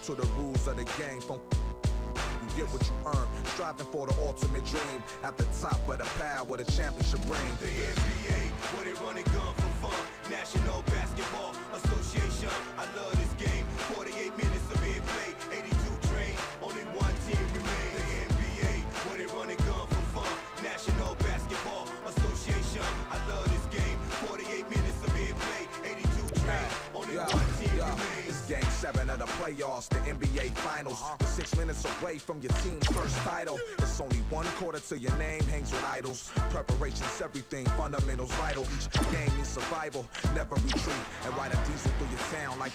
to the rules of the game. From you get what you earn, striving for the ultimate dream. At the top of the pile where the championship ring. The NBA, where they run and gun for fun. National Basketball Association. I love this game. 48 minutes of being played. 82 train. Only one team remains. The NBA, where they run and gun for fun. National Basketball Association. I love this game. 48 minutes of being played. 82 train. Only one team remains. It's game 7 of the playoffs, the NBA Finals. We're 6 minutes away from your team's first title. It's only 1 quarter till your name hangs with idols. Preparation's everything, fundamentals vital. Each game is survival, never retreat. And ride a diesel through your town like.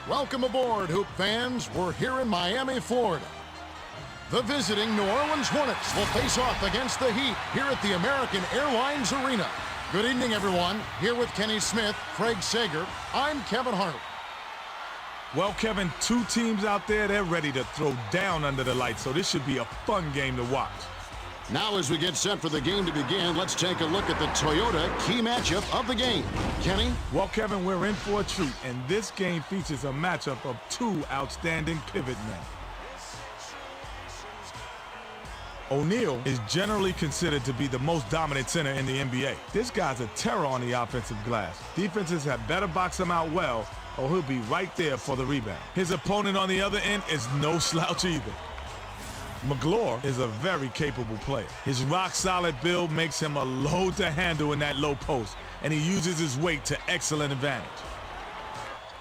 Welcome aboard, Hoop fans. We're here in Miami, Florida. The visiting New Orleans Hornets will face off against the Heat here at the American Airlines Arena. Good evening, everyone. Here with Kenny Smith, Craig Sager, I'm Kevin Harnett. Well, Kevin, 2 teams out there, they're ready to throw down under the lights, so this should be a fun game to watch. Now, as we get set for the game to begin, let's take a look at the Toyota key matchup of the game. Kenny? Well, Kevin, we're in for a treat, and this game features a matchup of 2 outstanding pivot men. O'Neal is generally considered to be the most dominant center in the NBA. This guy's a terror on the offensive glass. Defenses have better box him out well, or he'll be right there for the rebound. His opponent on the other end is no slouch either. McGlure is a very capable player. His rock-solid build makes him a load to handle in that low post, and he uses his weight to excellent advantage.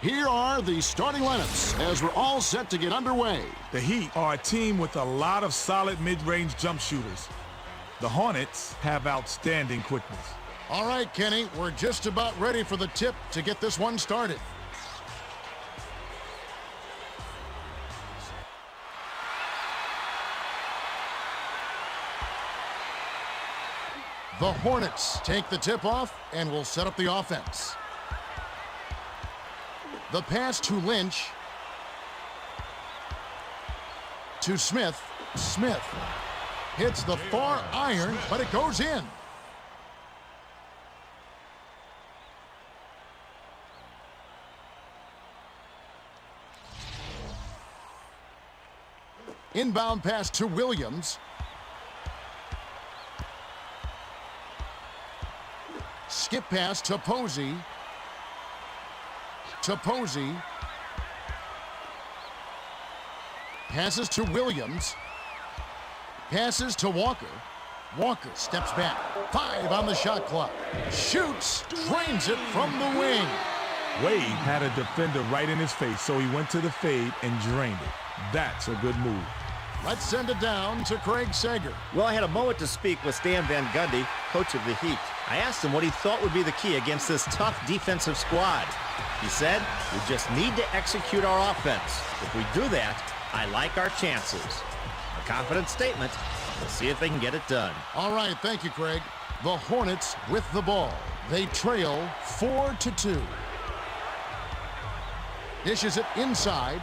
Here are the starting lineups as we're all set to get underway. The Heat are a team with a lot of solid mid-range jump shooters. The Hornets have outstanding quickness. All right, Kenny, we're just about ready for the tip to get this one started. The Hornets take the tip off and will set up the offense. The pass to Lynch. To Smith. Smith hits the far iron, but it goes in. Inbound pass to Williams. Skip pass to Posey. To Posey. Passes to Williams. Passes to Walker. Walker steps back. 5 on the shot clock. Shoots. Drains it from the wing. Wade had a defender right in his face, so he went to the fade and drained it. That's a good move. Let's send it down to Craig Sager. Well, I had a moment to speak with Stan Van Gundy, coach of the Heat. I asked him what he thought would be the key against this tough defensive squad. He said, we just need to execute our offense. If we do that, I like our chances. A confident statement. We'll see if they can get it done. All right, thank you, Craig. The Hornets with the ball. They trail 4-2. Dishes it inside.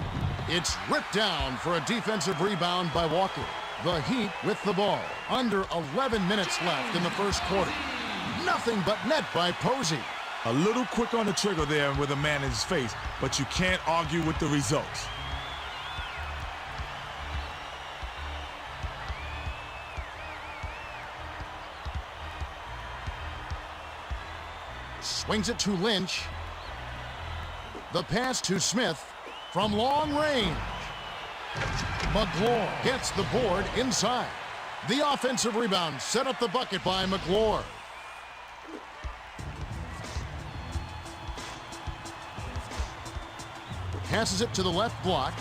It's ripped down for a defensive rebound by Walker. The Heat with the ball. Under 11 minutes left in the first quarter. Nothing but net by Posey. A little quick on the trigger there with a man in his face, but you can't argue with the results. Swings it to Lynch. The pass to Smith from long range. McGlure gets the board inside. The offensive rebound set up the bucket by McGlure. Passes it to the left block.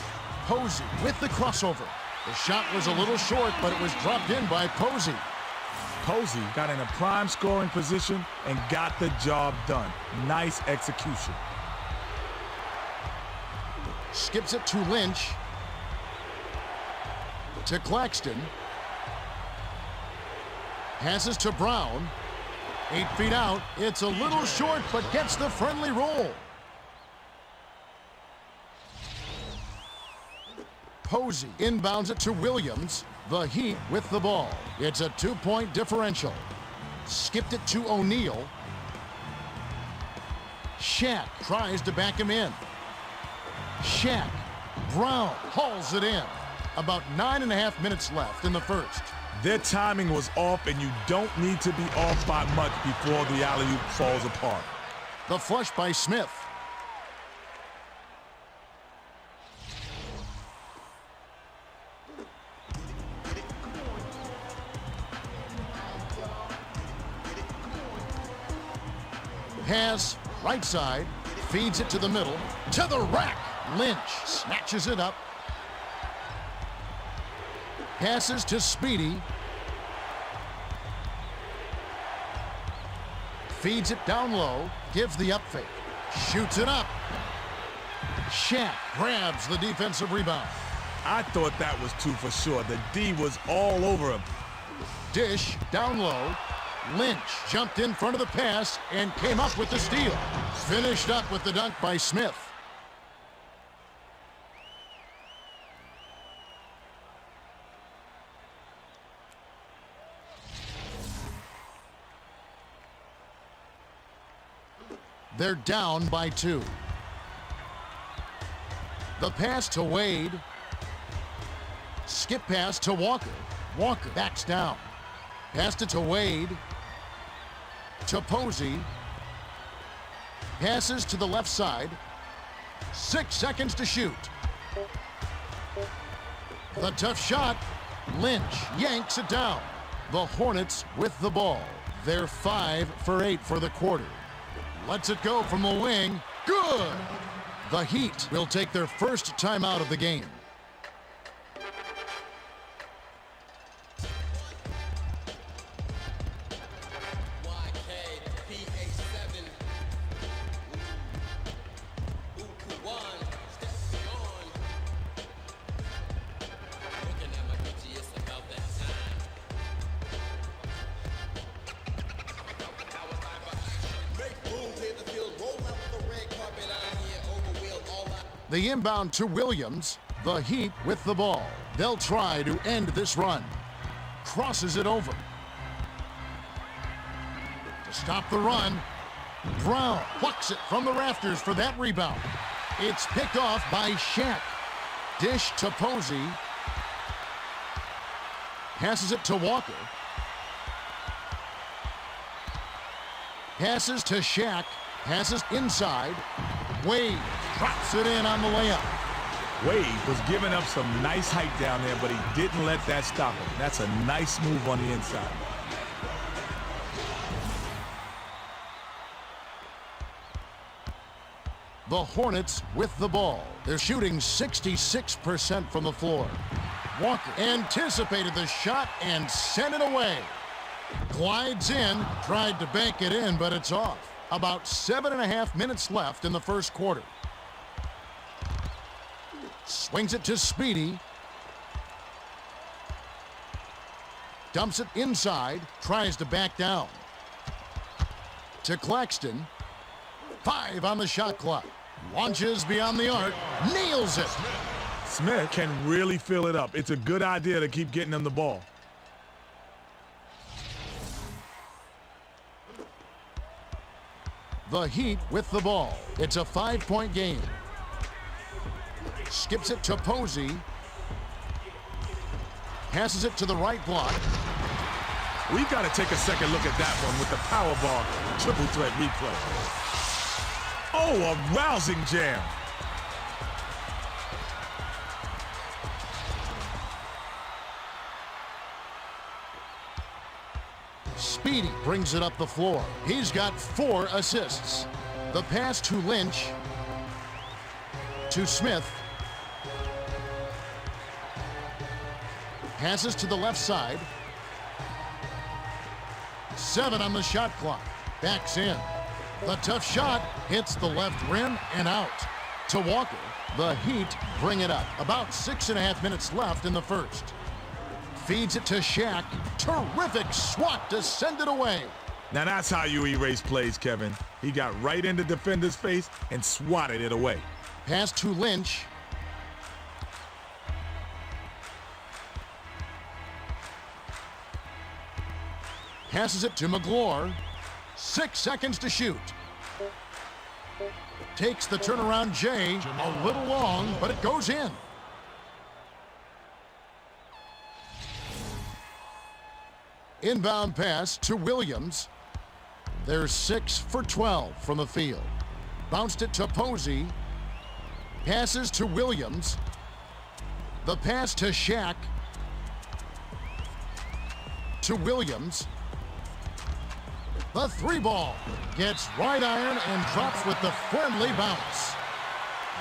Posey with the crossover. The shot was a little short, but it was dropped in by Posey. Posey got in a prime scoring position and got the job done. Nice execution. Skips it to Lynch. To Claxton. Passes to Brown. 8 feet out. It's a little short, but gets the friendly roll. Posey inbounds it to Williams. The Heat with the ball. It's a 2-point differential. Skipped it to O'Neal. Shaq tries to back him in. Shaq. Brown hauls it in. About 9.5 minutes left in the first. Their timing was off, and you don't need to be off by much before the alley-oop falls apart. The flush by Smith. Pass, right side, feeds it to the middle, to the rack. Lynch snatches it up. Passes to Speedy. Feeds it down low, gives the up fake. Shoots it up. Shaq grabs the defensive rebound. I thought that was 2 for sure. The D was all over him. Dish down low. Lynch jumped in front of the pass and came up with the steal. Finished up with the dunk by Smith. They're down by 2. The pass to Wade. Skip pass to Walker. Walker backs down. Passed it to Wade. To Posey. Passes to the left side. 6 seconds to shoot. The tough shot. Lynch yanks it down. The Hornets with the ball. They're 5 for 8 for the quarter. Lets it go from the wing. Good! The Heat will take their first timeout of the game. The inbound to Williams. The Heat with the ball. They'll try to end this run. Crosses it over. To stop the run, Brown plucks it from the rafters for that rebound. It's picked off by Shaq. Dish to Posey. Passes it to Walker. Passes to Shaq. Passes inside. Wade drops it in on the layup. Wade was giving up some nice height down there, but he didn't let that stop him. That's a nice move on the inside. The Hornets with the ball. They're shooting 66% from the floor. Walker anticipated the shot and sent it away. Glides in, tried to bank it in, but it's off. About 7.5 minutes left in the first quarter. Swings it to Speedy. Dumps it inside, tries to back down. To Claxton. 5 on the shot clock. Launches beyond the arc, nails it. Smith can really fill it up. It's a good idea to keep getting him the ball. The Heat with the ball. It's a 5-point game. Skips it to Posey. Passes it to the right block. We got to take a second look at that one with the power ball triple threat replay. Oh, a rousing jam. Speedy brings it up the floor. He's got 4 assists. The pass to Lynch. to Smith. Passes to the left side. 7 on the shot clock. Backs in. The tough shot hits the left rim and out. To Walker, the Heat bring it up. About 6.5 minutes left in the first. Feeds it to Shaq. Terrific swat to send it away. Now that's how you erase plays, Kevin. He got right in the defender's face and swatted it away. Pass to Lynch. Passes it to McGlure. 6 seconds to shoot. Takes the turnaround Jay. A little long, but it goes in. Inbound pass to Williams. They're 6 for 12 from the field. Bounced it to Posey. Passes to Williams. The pass to Shaq. To Williams. The 3-ball gets right iron and drops with the friendly bounce.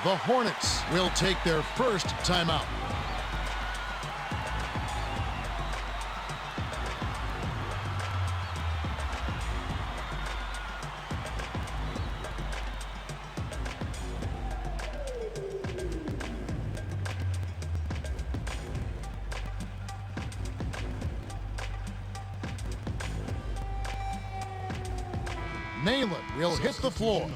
The Hornets will take their first timeout. Nayland will hit the floor.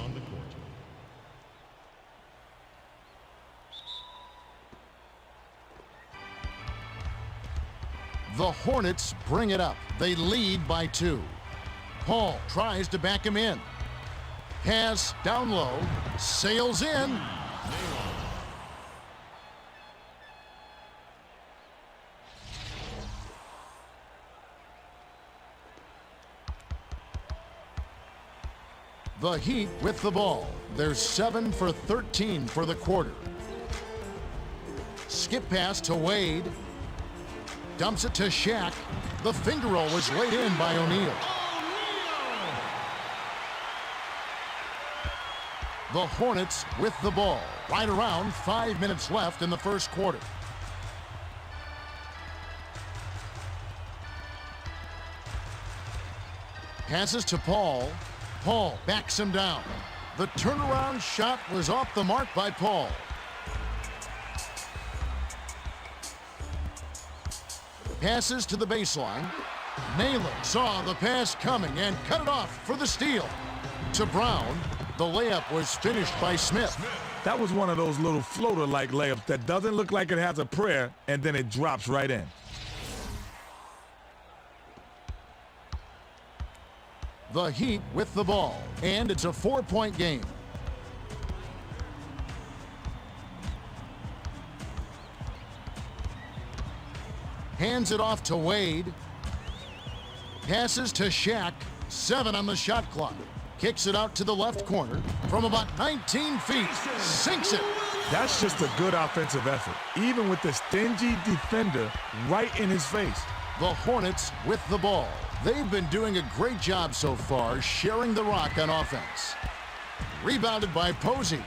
The Hornets bring it up. They lead by 2. Paul tries to back him in. Pass down low. Sails in. The Heat with the ball. They're 7 for 13 for the quarter. Skip pass to Wade. Dumps it to Shaq. The finger roll was laid in by O'Neal. The Hornets with the ball. Right around 5 minutes left in the first quarter. Passes to Paul. Paul backs him down. The turnaround shot was off the mark by Paul. Passes to the baseline. Nayland saw the pass coming and cut it off for the steal. To Brown, the layup was finished by Smith. That was one of those little floater-like layups that doesn't look like it has a prayer, and then it drops right in. The Heat with the ball, and it's a 4-point game. Hands it off to Wade. Passes to Shaq. 7 on the shot clock. Kicks it out to the left corner from about 19 feet. Sinks it. That's just a good offensive effort, even with the stingy defender right in his face. The Hornets with the ball. They've been doing a great job so far sharing the rock on offense. Rebounded by Posey.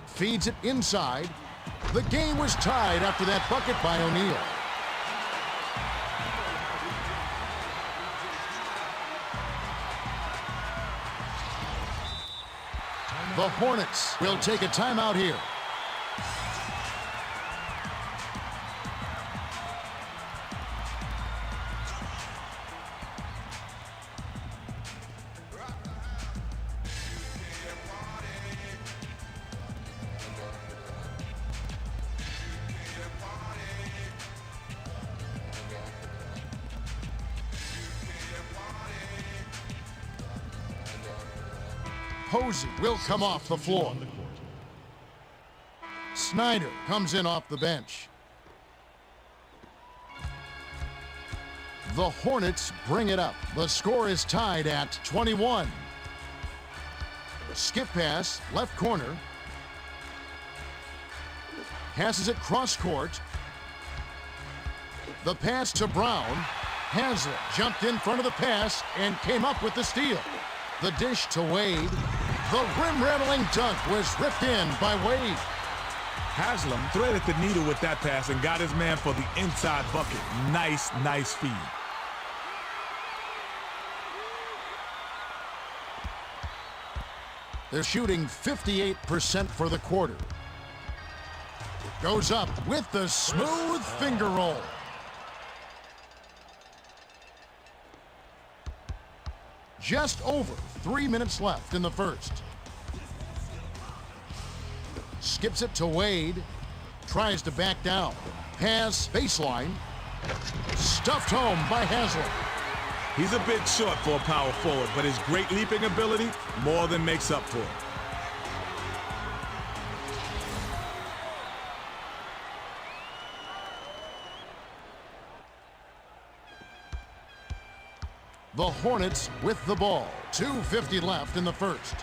Feeds it inside. The game was tied after that bucket by O'Neal. The Hornets will take a timeout here. Posey will come off the floor. Snyder comes in off the bench. The Hornets bring it up. The score is tied at 21. Skip pass, left corner. Passes it cross court. The pass to Brown. Haslett jumped in front of the pass and came up with the steal. The dish to Wade. The rim-rattling dunk was ripped in by Wade. Haslam threaded the needle with that pass and got his man for the inside bucket. Nice feed. They're shooting 58% for the quarter. Goes up with the smooth finger roll. Just over 3 minutes left in the first. Skips it to Wade. Tries to back down. Pass baseline. Stuffed home by Haslam. He's a bit short for a power forward, but his great leaping ability more than makes up for it. The Hornets with the ball. 2:50 left in the first.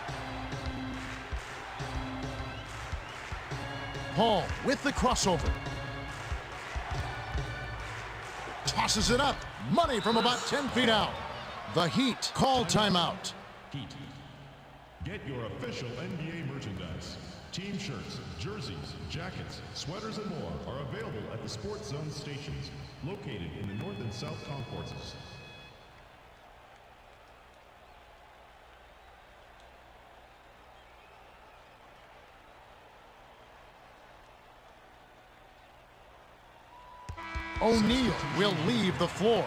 Paul with the crossover. Tosses it up. Money from about 10 feet out. The Heat call timeout. Heat. Get your official NBA merchandise. Team shirts, jerseys, jackets, sweaters, and more are available at the Sports Zone stations located in the North and South concourses. O'Neal will leave the floor.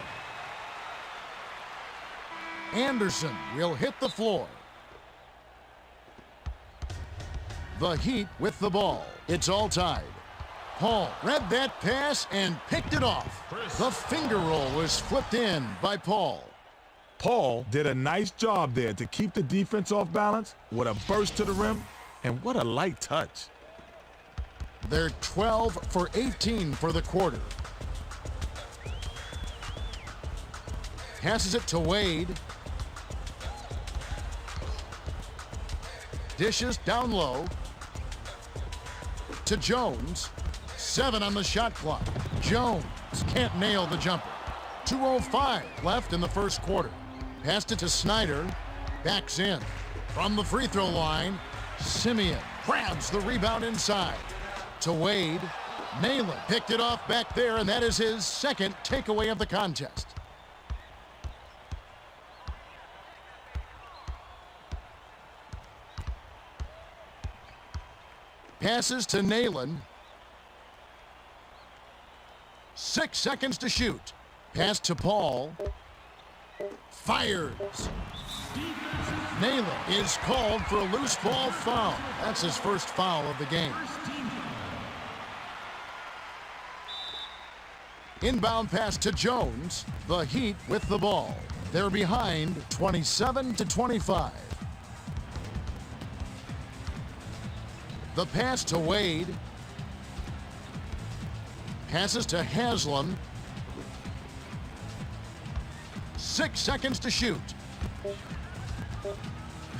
Anderson will hit the floor. The Heat with the ball. It's all tied. Paul read that pass and picked it off. The finger roll was flipped in by Paul. Paul did a nice job there to keep the defense off balance with a burst to the rim, and what a light touch. They're 12 for 18 for the quarter. Passes it to Wade. Dishes down low. To Jones. 7 on the shot clock. Jones can't nail the jumper. 2:05 left in the first quarter. Passed it to Snyder. Backs in. From the free throw line, Simeon grabs the rebound inside. To Wade. Nayland picked it off back there, and that is his second takeaway of the contest. Passes to Nayland. 6 seconds to shoot. Pass to Paul. Fires. Nayland is called for a loose ball foul. That's his first foul of the game. Inbound pass to Jones. The Heat with the ball. They're behind 27-25. The pass to Wade. Passes to Haslam. 6 seconds to shoot.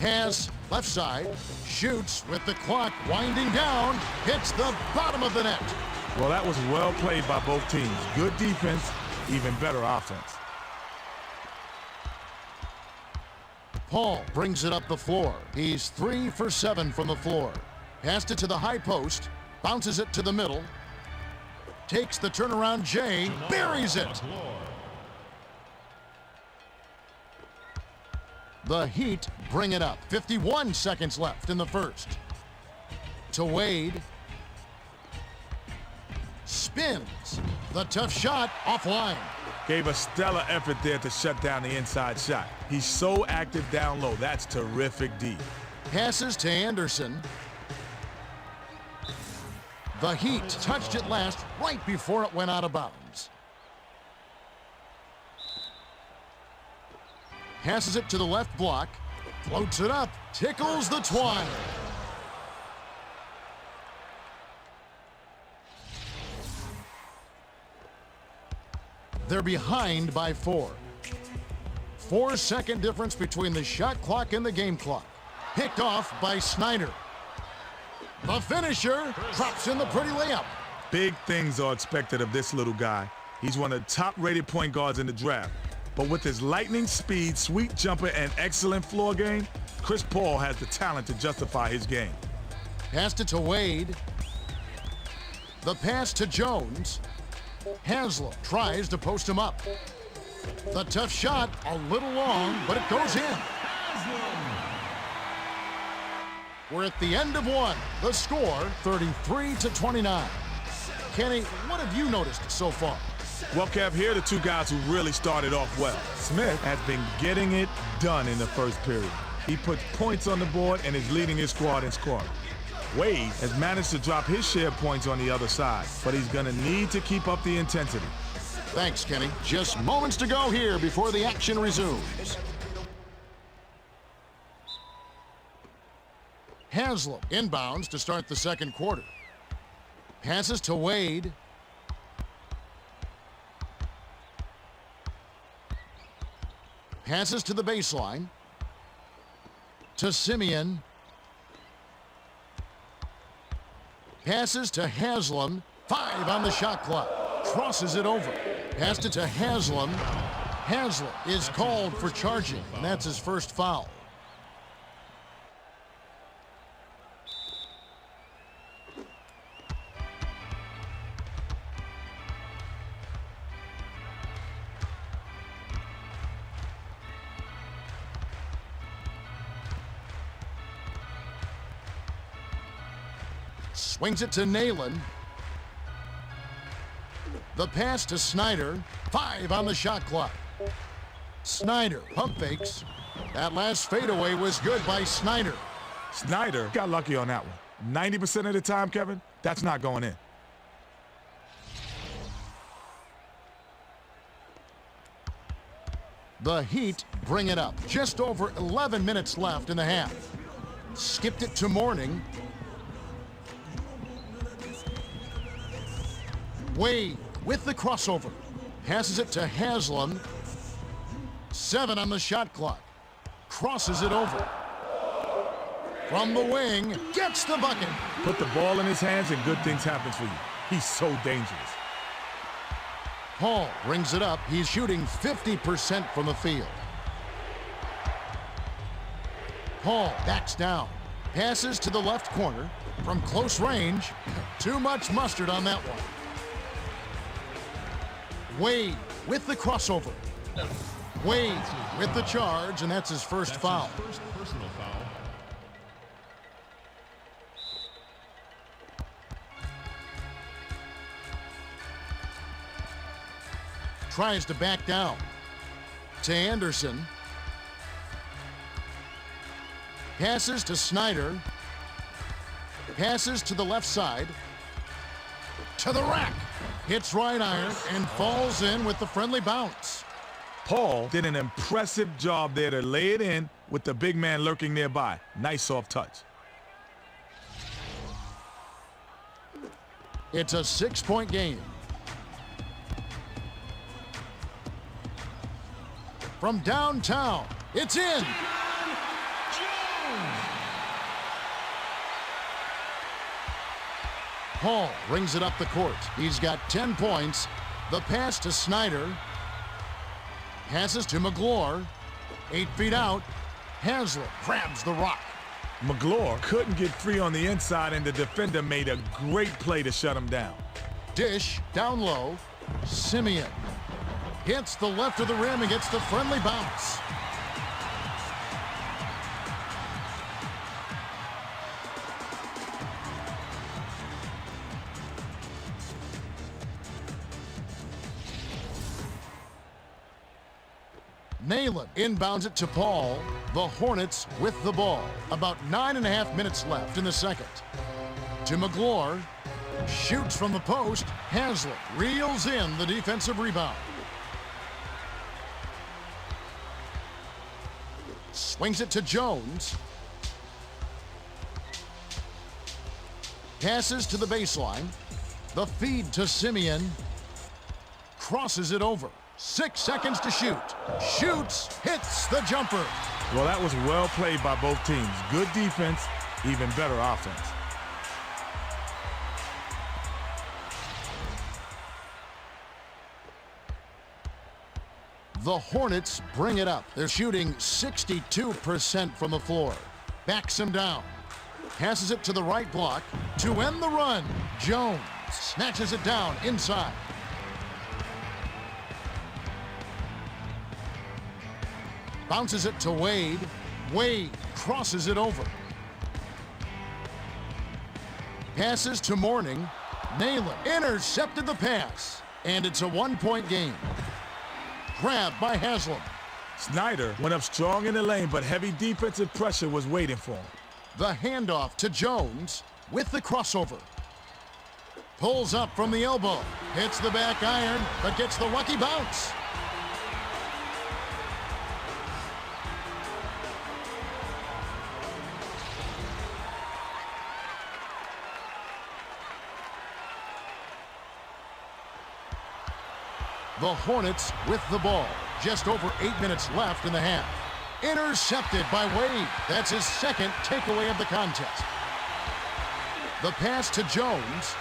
Pass left side. Shoots with the clock winding down. Hits the bottom of the net. Well, that was well played by both teams. Good defense, even better offense. Paul brings it up the floor. He's 3 for 7 from the floor. Passed it to the high post. Bounces it to the middle. Takes the turnaround J. Buries it. The Heat bring it up. 51 seconds left in the first. To Wade. Spins. The tough shot offline. Gave a stellar effort there to shut down the inside shot. He's so active down low. That's terrific D. Passes to Anderson. The Heat touched it last right before it went out of bounds. Passes it to the left block. Floats it up. Tickles the twine. They're behind by 4. 4-second difference between the shot clock and the game clock. Picked off by Snyder. The finisher drops in the pretty layup. Big things are expected of this little guy. He's one of the top-rated point guards in the draft. But with his lightning speed, sweet jumper, and excellent floor game, Chris Paul has the talent to justify his game. Passed it to Wade. The pass to Jones. Haslam tries to post him up. The tough shot, a little long, but it goes in. We're at the end of one. The score, 33-29. Kenny, what have you noticed so far? Well, Kev, here are the two guys who really started off well. Smith has been getting it done in the first period. He puts points on the board and is leading his squad in scoring. Wade has managed to drop his share points on the other side, but he's going to need to keep up the intensity. Thanks, Kenny. Just moments to go here before the action resumes. Haslam inbounds to start the second quarter. Passes to Wade. Passes to the baseline. To Simeon. Passes to Haslam. 5 on the shot clock. Crosses it over. Passed it to Haslam. Haslam is called for charging, and that's his first foul. Swings it to Nayland. The pass to Snyder. 5 on the shot clock. Snyder pump fakes. That last fadeaway was good by Snyder. Snyder got lucky on that one. 90% of the time, Kevin, that's not going in. The Heat bring it up. Just over 11 minutes left in the half. Skipped it to Mourning. Wade with the crossover. Passes it to Haslam. 7 on the shot clock. Crosses it over. From the wing, gets the bucket. Put the ball in his hands and good things happen for you. He's so dangerous. Paul brings it up. He's shooting 50% from the field. Paul backs down. Passes to the left corner. From close range, too much mustard on that one. Wade with the crossover. Wade with the charge, and that's his first foul. His first personal foul. Tries to back down. To Anderson. Passes to Snyder. Passes to the left side. To the rack. Hits right iron and falls in with the friendly bounce. Paul did an impressive job there to lay it in with the big man lurking nearby. Nice soft touch. It's a 6-point game. From downtown, it's in. Paul brings it up the court. He's got 10 points. The pass to Snyder. Passes to McGlure. 8 feet out. Haslam grabs the rock. McGlure couldn't get free on the inside, and the defender made a great play to shut him down. Dish down low. Simeon hits the left of the rim and gets the friendly bounce. Nayland inbounds it to Paul. The Hornets with the ball. About 9.5 minutes left in the second. To McGlure. Shoots from the post. Haslam reels in the defensive rebound. Swings it to Jones. Passes to the baseline. The feed to Simeon. Crosses it over. 6 seconds to shoot. Shoots, hits the jumper. Well, that was well played by both teams. Good defense, even better offense. The Hornets bring it up. They're shooting 62% from the floor. Backs him down. Passes it to the right block to end the run. Jones snatches it down inside. Bounces it to Wade. Wade crosses it over. Passes to Mourning. Nayland intercepted the pass. And it's a one-point game. Grabbed by Haslam. Snyder went up strong in the lane, but heavy defensive pressure was waiting for him. The handoff to Jones with the crossover. Pulls up from the elbow. Hits the back iron, but gets the lucky bounce. The Hornets with the ball. Just over 8 minutes left in the half. Intercepted by Wade. That's his second takeaway of the contest. The pass to Jones.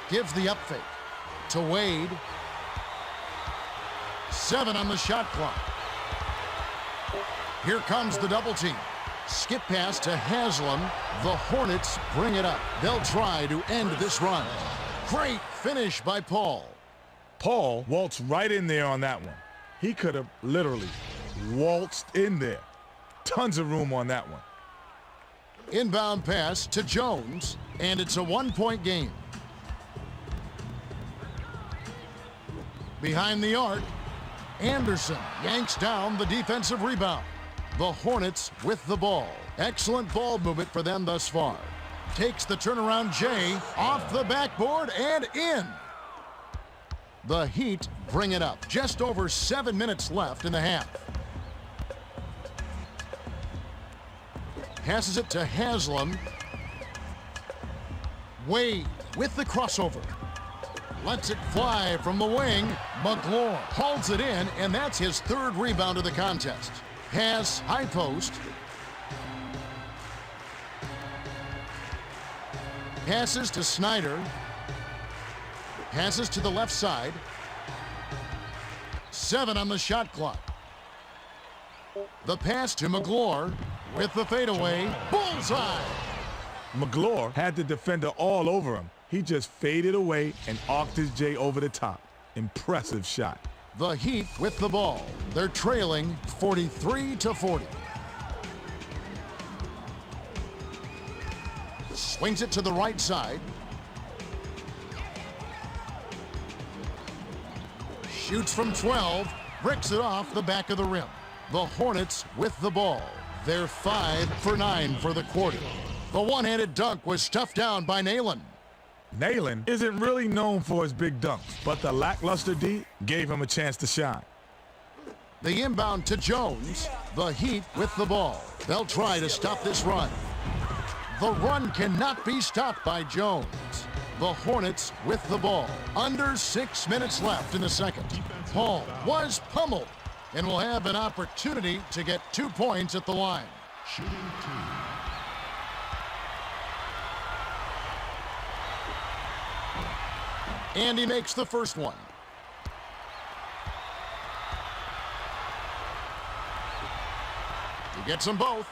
Gives the up fake to Wade. 7 on the shot clock. Here comes the double team. Skip pass to Haslam. The Hornets bring it up. They'll try to end this run. Great finish by Paul. Paul waltzed right in there on that one. He could have literally waltzed in there. Tons of room on that one. Inbound pass to Jones, and it's a one-point game. Behind the arc, Anderson yanks down the defensive rebound. The Hornets with the ball. Excellent ball movement for them thus far. Takes the turnaround Jay off the backboard and in. The Heat bring it up. Just over 7 minutes left in the half. Passes it to Haslam. Wade with the crossover. Lets it fly from the wing. McGlure holds it in, and that's his third rebound of the contest. Pass, high post. Passes to Snyder. Passes to the left side. 7 on the shot clock. The pass to McGlure with the fadeaway. Bullseye! McGlure had the defender all over him. He just faded away and arced his J over the top. Impressive shot. The Heat with the ball. They're trailing 43-40. Swings it to the right side. Shoots from 12. Bricks it off the back of the rim. The Hornets with the ball. They're 5 for 9 for the quarter. The one-handed dunk was stuffed down by Nayland. Nayland isn't really known for his big dunks, but the lackluster D gave him a chance to shine. The inbound to Jones. The Heat with the ball. They'll try to stop this run. The run cannot be stopped by Jones. The Hornets with the ball. Under 6 minutes left in the second. Paul was pummeled and will have an opportunity to get 2 points at the line. Shooting 2. And he makes the first one. He gets them both.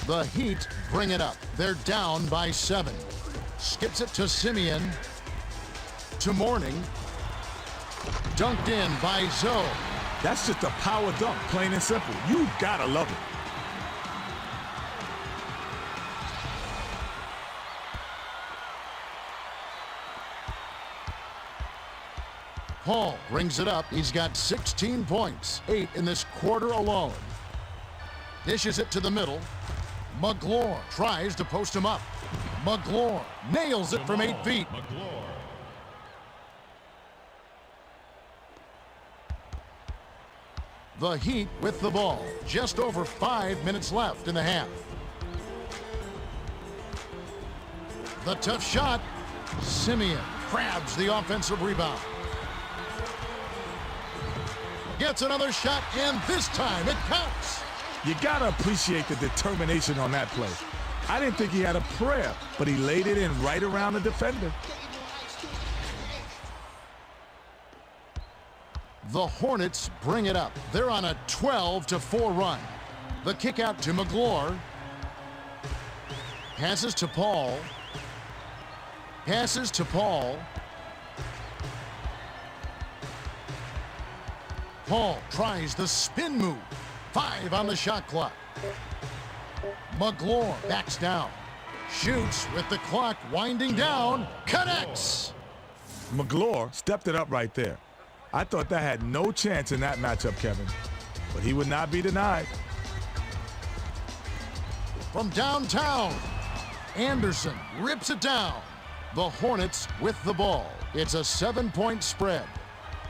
The Heat bring it up. They're down by 7. Skips it to Simeon. To Mourning. Dunked in by Zoe. That's just a power dunk, plain and simple. You gotta love it. Paul brings it up. He's got 16 points, 8 in this quarter alone. Dishes it to the middle. McGlure tries to post him up. McGlure nails it from 8 feet. McGlure. The Heat with the ball. Just over 5 minutes left in the half. The tough shot. Simeon grabs the offensive rebound. Gets another shot, and this time it counts. You gotta appreciate the determination on that play. I didn't think he had a prayer, but he laid it in right around the defender. The Hornets bring it up. They're on a 12-4 run. The kick out to McGlure. Passes to Paul. Passes to Paul. Paul tries the spin move. 5 on the shot clock. McGlure backs down. Shoots with the clock winding down. Connects. McGlure stepped it up right there. I thought that had no chance in that matchup, Kevin. But he would not be denied. From downtown, Anderson rips it down. The Hornets with the ball. It's a 7-point spread.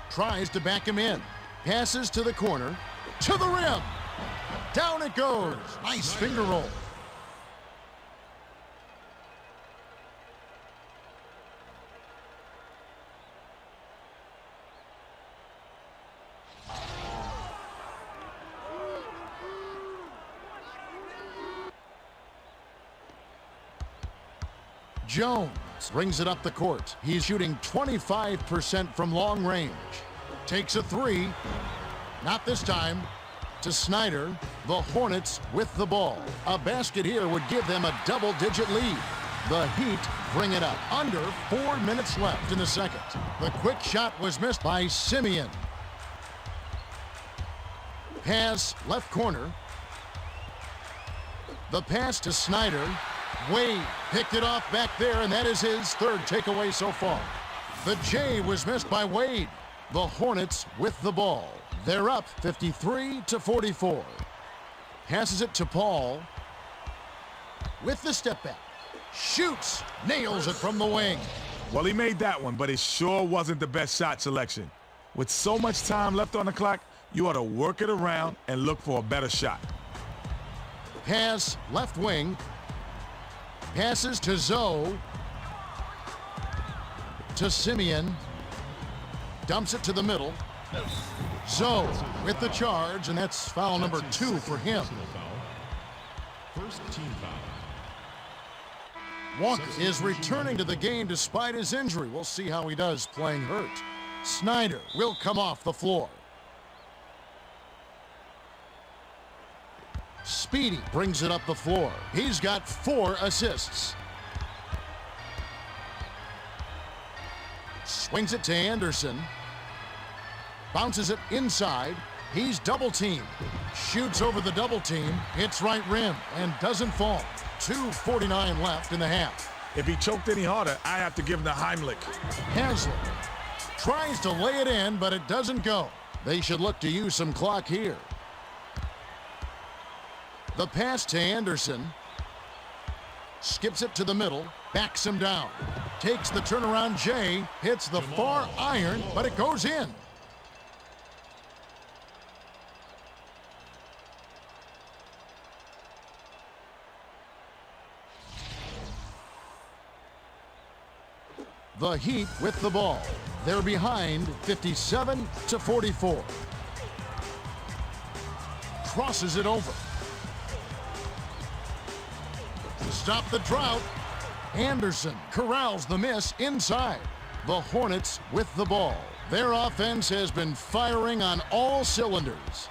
Tries to back him in. Passes to the corner. To the rim. Down it goes. Nice finger roll. Jones brings it up the court. He's shooting 25% from long range. Takes a three. Not this time. To Snyder. The Hornets with the ball. A basket here would give them a double-digit lead. The Heat bring it up. Under 4 minutes left in the second. The quick shot was missed by Simeon. Pass left corner. The pass to Snyder. Wade picked it off back there, and that is his third takeaway so far. The J was missed by Wade. The Hornets with the ball. They're up 53-44. Passes it to Paul. With the step back. Shoots. Nails it from the wing. Well, he made that one, but it sure wasn't the best shot selection. With so much time left on the clock, you ought to work it around and look for a better shot. Pass left wing. Passes to Zoe. To Simeon. Dumps it to the middle. Zoe with the charge, and that's foul number 2 for him. First team foul. Walker is returning to the game despite his injury. We'll see how he does playing hurt. Snyder will come off the floor. Speedy brings it up the floor. He's got 4 assists. Swings it to Anderson. Bounces it inside. He's double-teamed. Shoots over the double-team. Hits right rim and doesn't fall. 2:49 left in the half. If he choked any harder, I have to give him the Heimlich. Haslett tries to lay it in, but it doesn't go. They should look to use some clock here. The pass to Anderson. Skips it to the middle. Backs him down. Takes the turnaround J. Hits the far iron, but it goes in. The Heat with the ball. They're behind 57-44. Crosses it over. To stop the drought, Anderson corrals the miss inside. The Hornets with the ball. Their offense has been firing on all cylinders.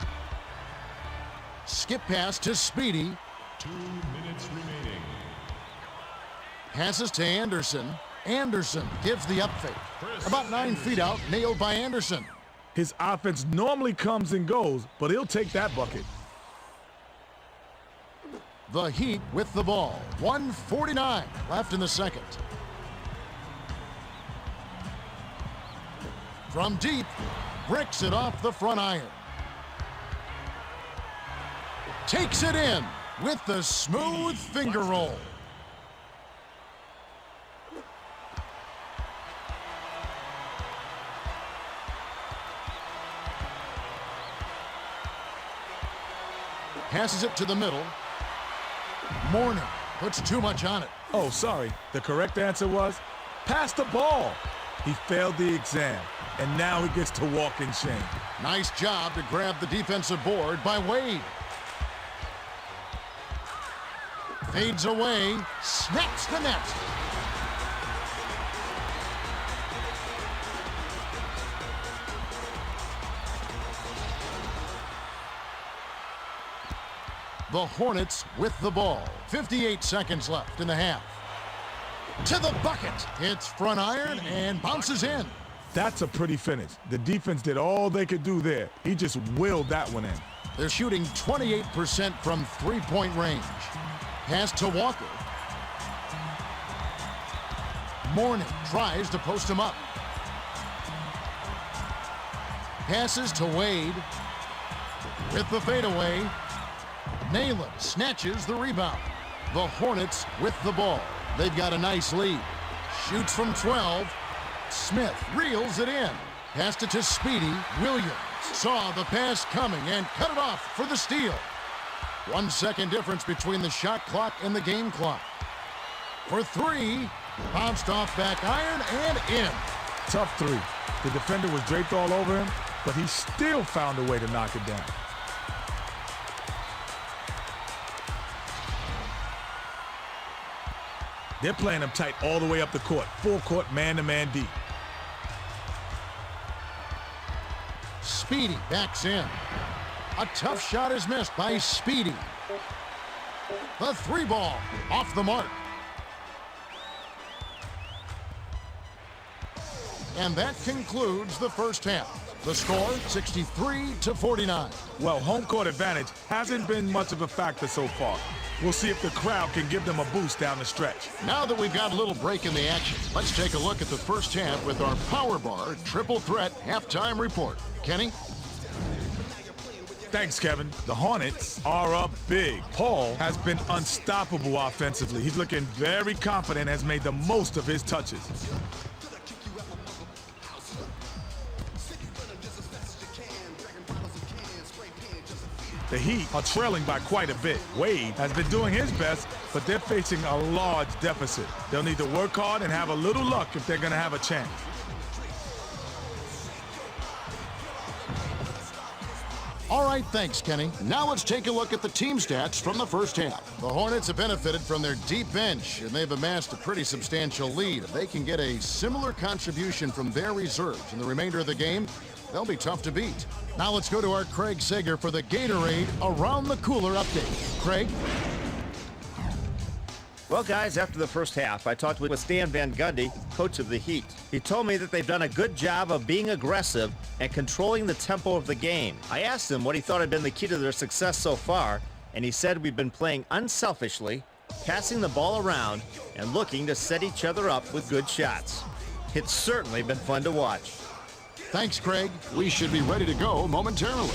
Skip pass to Speedy. 2 minutes remaining. Passes to Anderson. Anderson gives the up fake. About 9 feet out, nailed by Anderson. His offense normally comes and goes, but he'll take that bucket. The Heat with the ball. 1:49 left in the second. From deep, bricks it off the front iron. Takes it in with the smooth finger roll. Passes it to the middle. Mourning puts too much on it. Oh, sorry. The correct answer was pass the ball. He failed the exam, and now he gets to walk in shame. Nice job to grab the defensive board by Wade. Fades away, snaps the net. The Hornets with the ball. 58 seconds left in the half. To the bucket. It's front iron and bounces in. That's a pretty finish. The defense did all they could do there. He just willed that one in. They're shooting 28% from three-point range. Pass to Walker. Mourning tries to post him up. Passes to Wade. With the fadeaway. Nayland snatches the rebound. The Hornets with the ball. They've got a nice lead. Shoots from 12. Smith reels it in. Passed it to Speedy. Williams saw the pass coming and cut it off for the steal. 1 second difference between the shot clock and the game clock. For three. Bounced off back iron and in. Tough three. The defender was draped all over him, but he still found a way to knock it down. They're playing him tight all the way up the court. Full court, man-to-man deep. Speedy backs in. A tough shot is missed by Speedy. The three ball off the mark. And that concludes the first half. The score, 63-49. Well, home court advantage hasn't been much of a factor so far. We'll see if the crowd can give them a boost down the stretch. Now that we've got a little break in the action, let's take a look at the first half with our Power Bar Triple Threat Halftime Report. Kenny? Thanks, Kevin. The Hornets are up big. Paul has been unstoppable offensively. He's looking very confident, has made the most of his touches. The Heat are trailing by quite a bit. Wade has been doing his best, but they're facing a large deficit. They'll need to work hard and have a little luck if they're going to have a chance. All right, thanks, Kenny. Now let's take a look at the team stats from the first half. The Hornets have benefited from their deep bench, and they've amassed a pretty substantial lead. If they can get a similar contribution from their reserves in the remainder of the game, they'll be tough to beat. Now let's go to our Craig Sager for the Gatorade Around the Cooler update. Craig? Well, guys, after the first half, I talked with Stan Van Gundy, coach of the Heat. He told me that they've done a good job of being aggressive and controlling the tempo of the game. I asked him what he thought had been the key to their success so far, and he said we've been playing unselfishly, passing the ball around, and looking to set each other up with good shots. It's certainly been fun to watch. Thanks, Craig. We should be ready to go momentarily.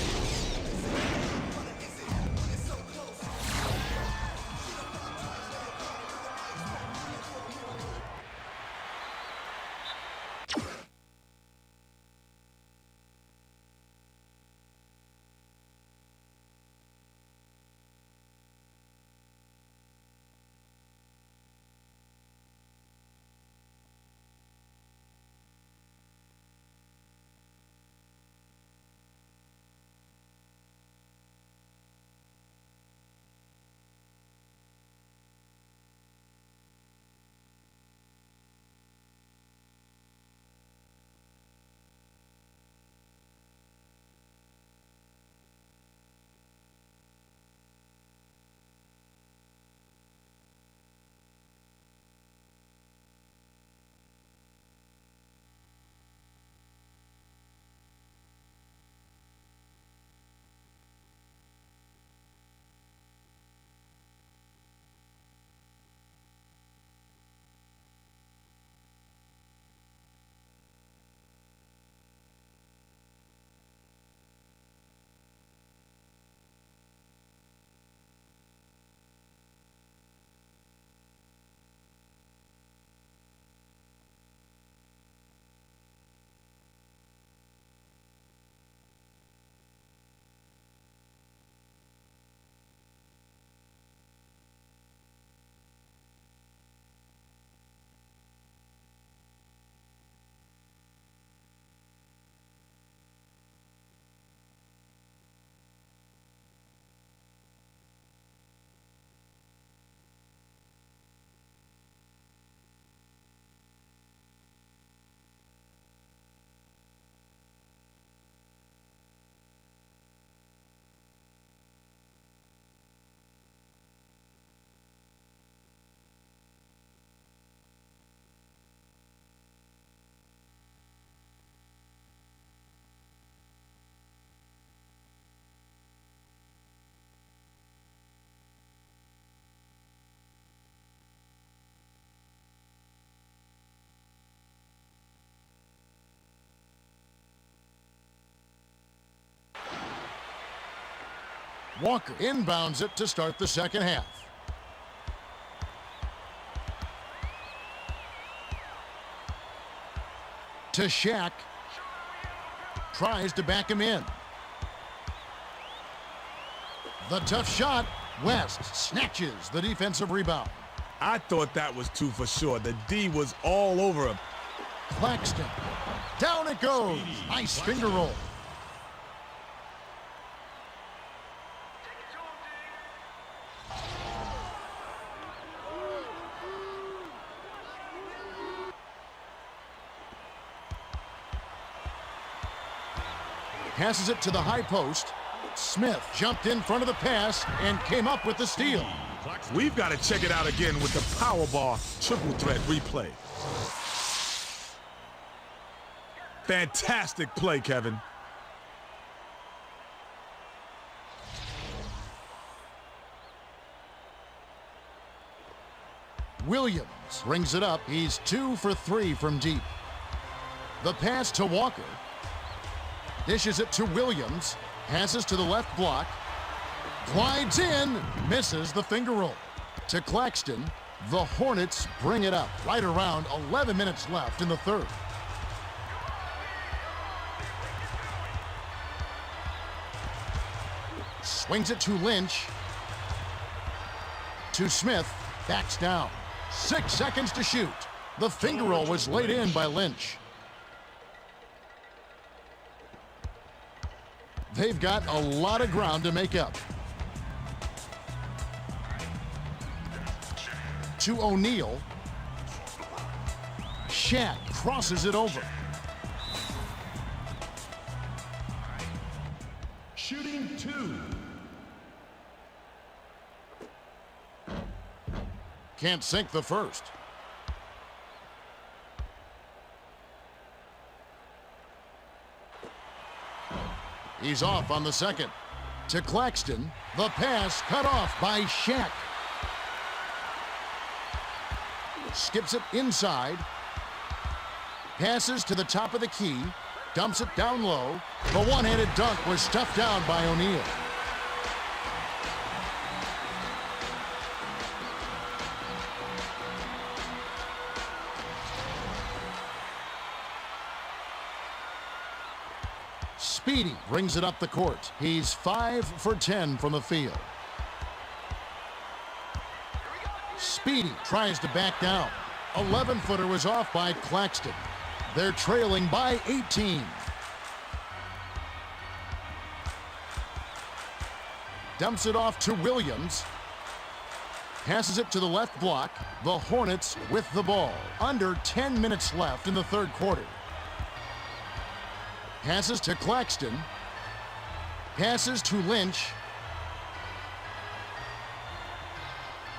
Walker inbounds it to start the second half. To Shaq. Tries to back him in. The tough shot. West snatches the defensive rebound. I thought that was two for sure. The D was all over him. Claxton. Down it goes. Nice finger roll. Passes it to the high post. Smith jumped in front of the pass and came up with the steal. We've got to check it out again with the power ball triple threat replay. Fantastic play, Kevin. Williams brings it up. He's 2 for 3 from deep. The pass to Walker. Dishes it to Williams. Passes to the left block. Glides in. Misses the finger roll. To Claxton. The Hornets bring it up. Right around 11 minutes left in the third. Swings it to Lynch. To Smith. Backs down. 6 seconds to shoot. The finger roll was laid in by Lynch. They've got a lot of ground to make up. To O'Neal. Shaq crosses it over. Shooting 2. Can't sink the first. He's off on the second. To Claxton. The pass cut off by Shaq. Skips it inside. Passes to the top of the key. Dumps it down low. The one-handed dunk was stuffed down by O'Neal. Speedy brings it up the court. He's 5 for 10 from the field. Speedy tries to back down. 11-footer was off by Claxton. They're trailing by 18. Dumps it off to Williams. Passes it to the left block. The Hornets with the ball. Under 10 minutes left in the third quarter. Passes to Claxton. Passes to Lynch.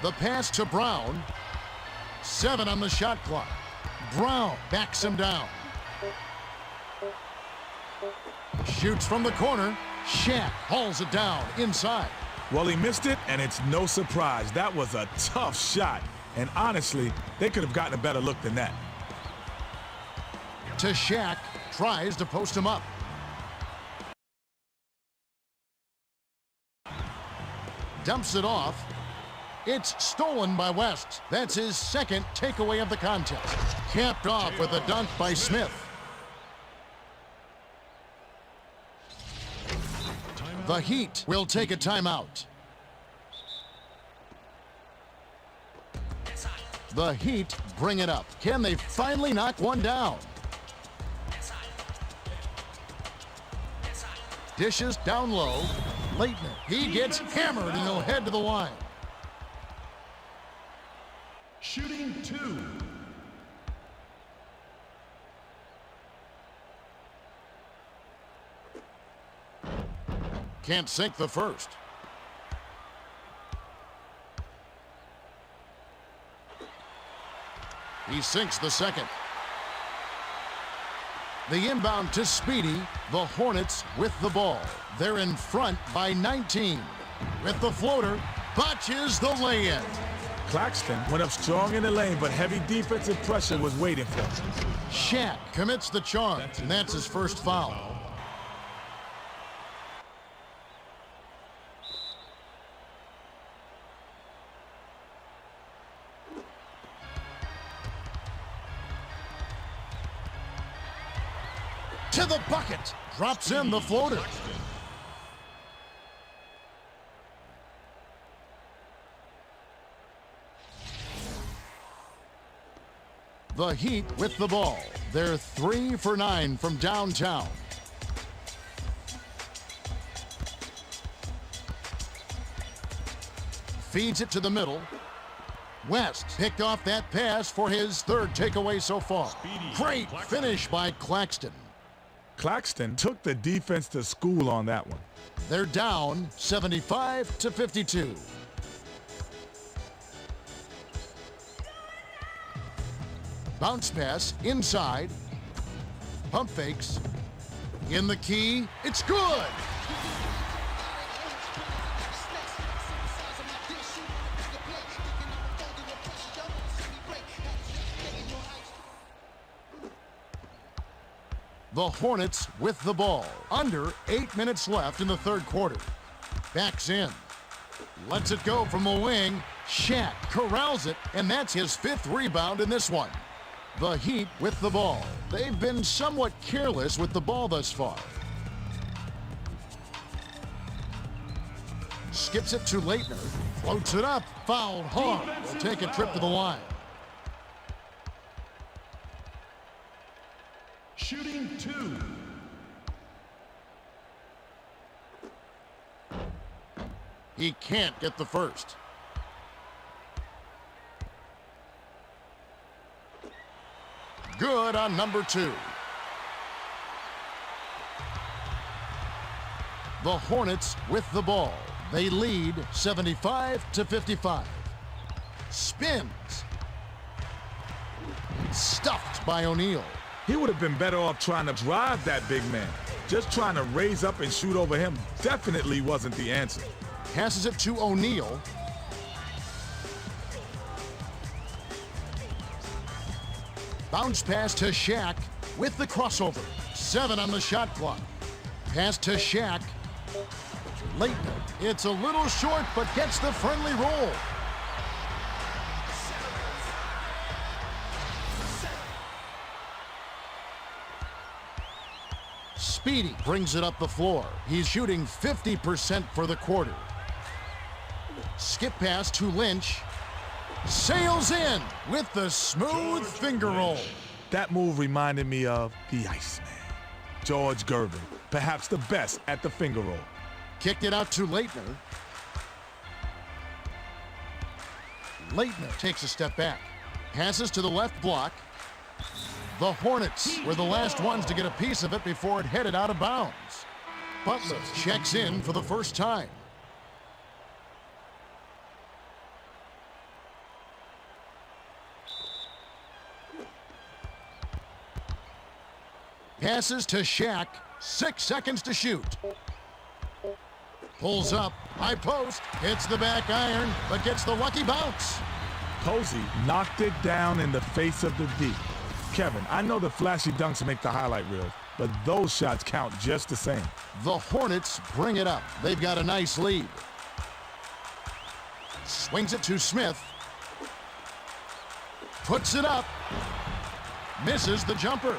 The pass to Brown. 7 on the shot clock. Brown backs him down. Shoots from the corner. Shaq hauls it down inside. Well, he missed it, and it's no surprise. That was a tough shot. And honestly, they could have gotten a better look than that. To Shaq. Tries to post him up. Dumps it off. It's stolen by West. That's his second takeaway of the contest. Capped off with a dunk by Smith. The Heat will take a timeout. The Heat bring it up. Can they finally knock one down? Dishes down low. Leitner. He gets hammered and he'll head to the line. Shooting 2. Can't sink the first. He sinks the second. The inbound to Speedy. The Hornets with the ball. They're in front by 19. With the floater, botches the lay-in. Claxton went up strong in the lane, but heavy defensive pressure was waiting for him. Shaq commits the charge, and that's his first foul. to the bucket. Drops in the floater. The Heat with the ball. They're 3 for 9 from downtown. Feeds it to the middle. West picked off that pass for his third takeaway so far. Great finish by Claxton. Claxton took the defense to school on that one. They're down 75-52. Bounce pass inside. Pump fakes. In the key. It's good. The Hornets with the ball. Under 8 minutes left in the third quarter. Backs in. Lets it go from the wing. Shaq corrals it, and that's his 5th rebound in this one. The Heat with the ball. They've been somewhat careless with the ball thus far. Skips it to Leitner. Floats it up. Fouled hard. Will take a trip to the line. Shooting 2. He can't get the first. Good on number 2. The Hornets with the ball. They lead 75-55. Spins. Stuffed by O'Neal. He would have been better off trying to drive that big man. Just trying to raise up and shoot over him definitely wasn't the answer. Passes it to O'Neal. Bounce pass to Shaq with the crossover. 7 on the shot clock. Pass to Shaq. Leitner. It's a little short, but gets the friendly roll. Speedy brings it up the floor. He's shooting 50% for the quarter. Skip pass to Lynch. Sails in with the smooth finger roll. That move reminded me of the Iceman, George Gervin, perhaps the best at the finger roll. Kicked it out to Leitner. Leitner takes a step back. Passes to the left block. The Hornets were the last ones to get a piece of it before it headed out of bounds. Butler checks in for the first time. Passes to Shaq. 6 seconds to shoot. Pulls up. High post. Hits the back iron, but gets the lucky bounce. Posey knocked it down in the face of the D. Kevin, I know the flashy dunks make the highlight reels, but those shots count just the same. The Hornets bring it up. They've got a nice lead. Swings it to Smith. Puts it up. Misses the jumper.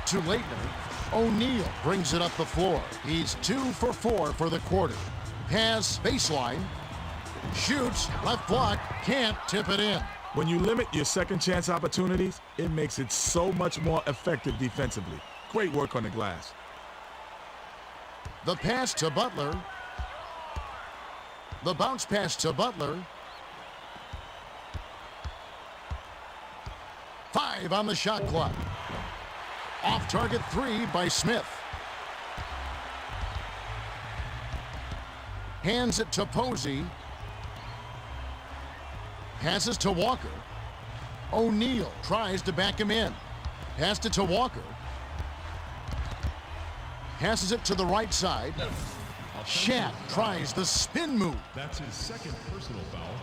To Leitner. O'Neal brings it up the floor. He's 2 for 4 for the quarter. Pass baseline. Shoots. Left block. Can't tip it in. When you limit your second chance opportunities, it makes it so much more effective defensively. Great work on the glass. The pass to Butler. The bounce pass to Butler. 5 on the shot clock. Off target 3 by Smith. Hands it to Posey. Passes to Walker. O'Neal tries to back him in. Passed it to Walker. Passes it to the right side. Shaq tries the spin move. That's his second personal foul.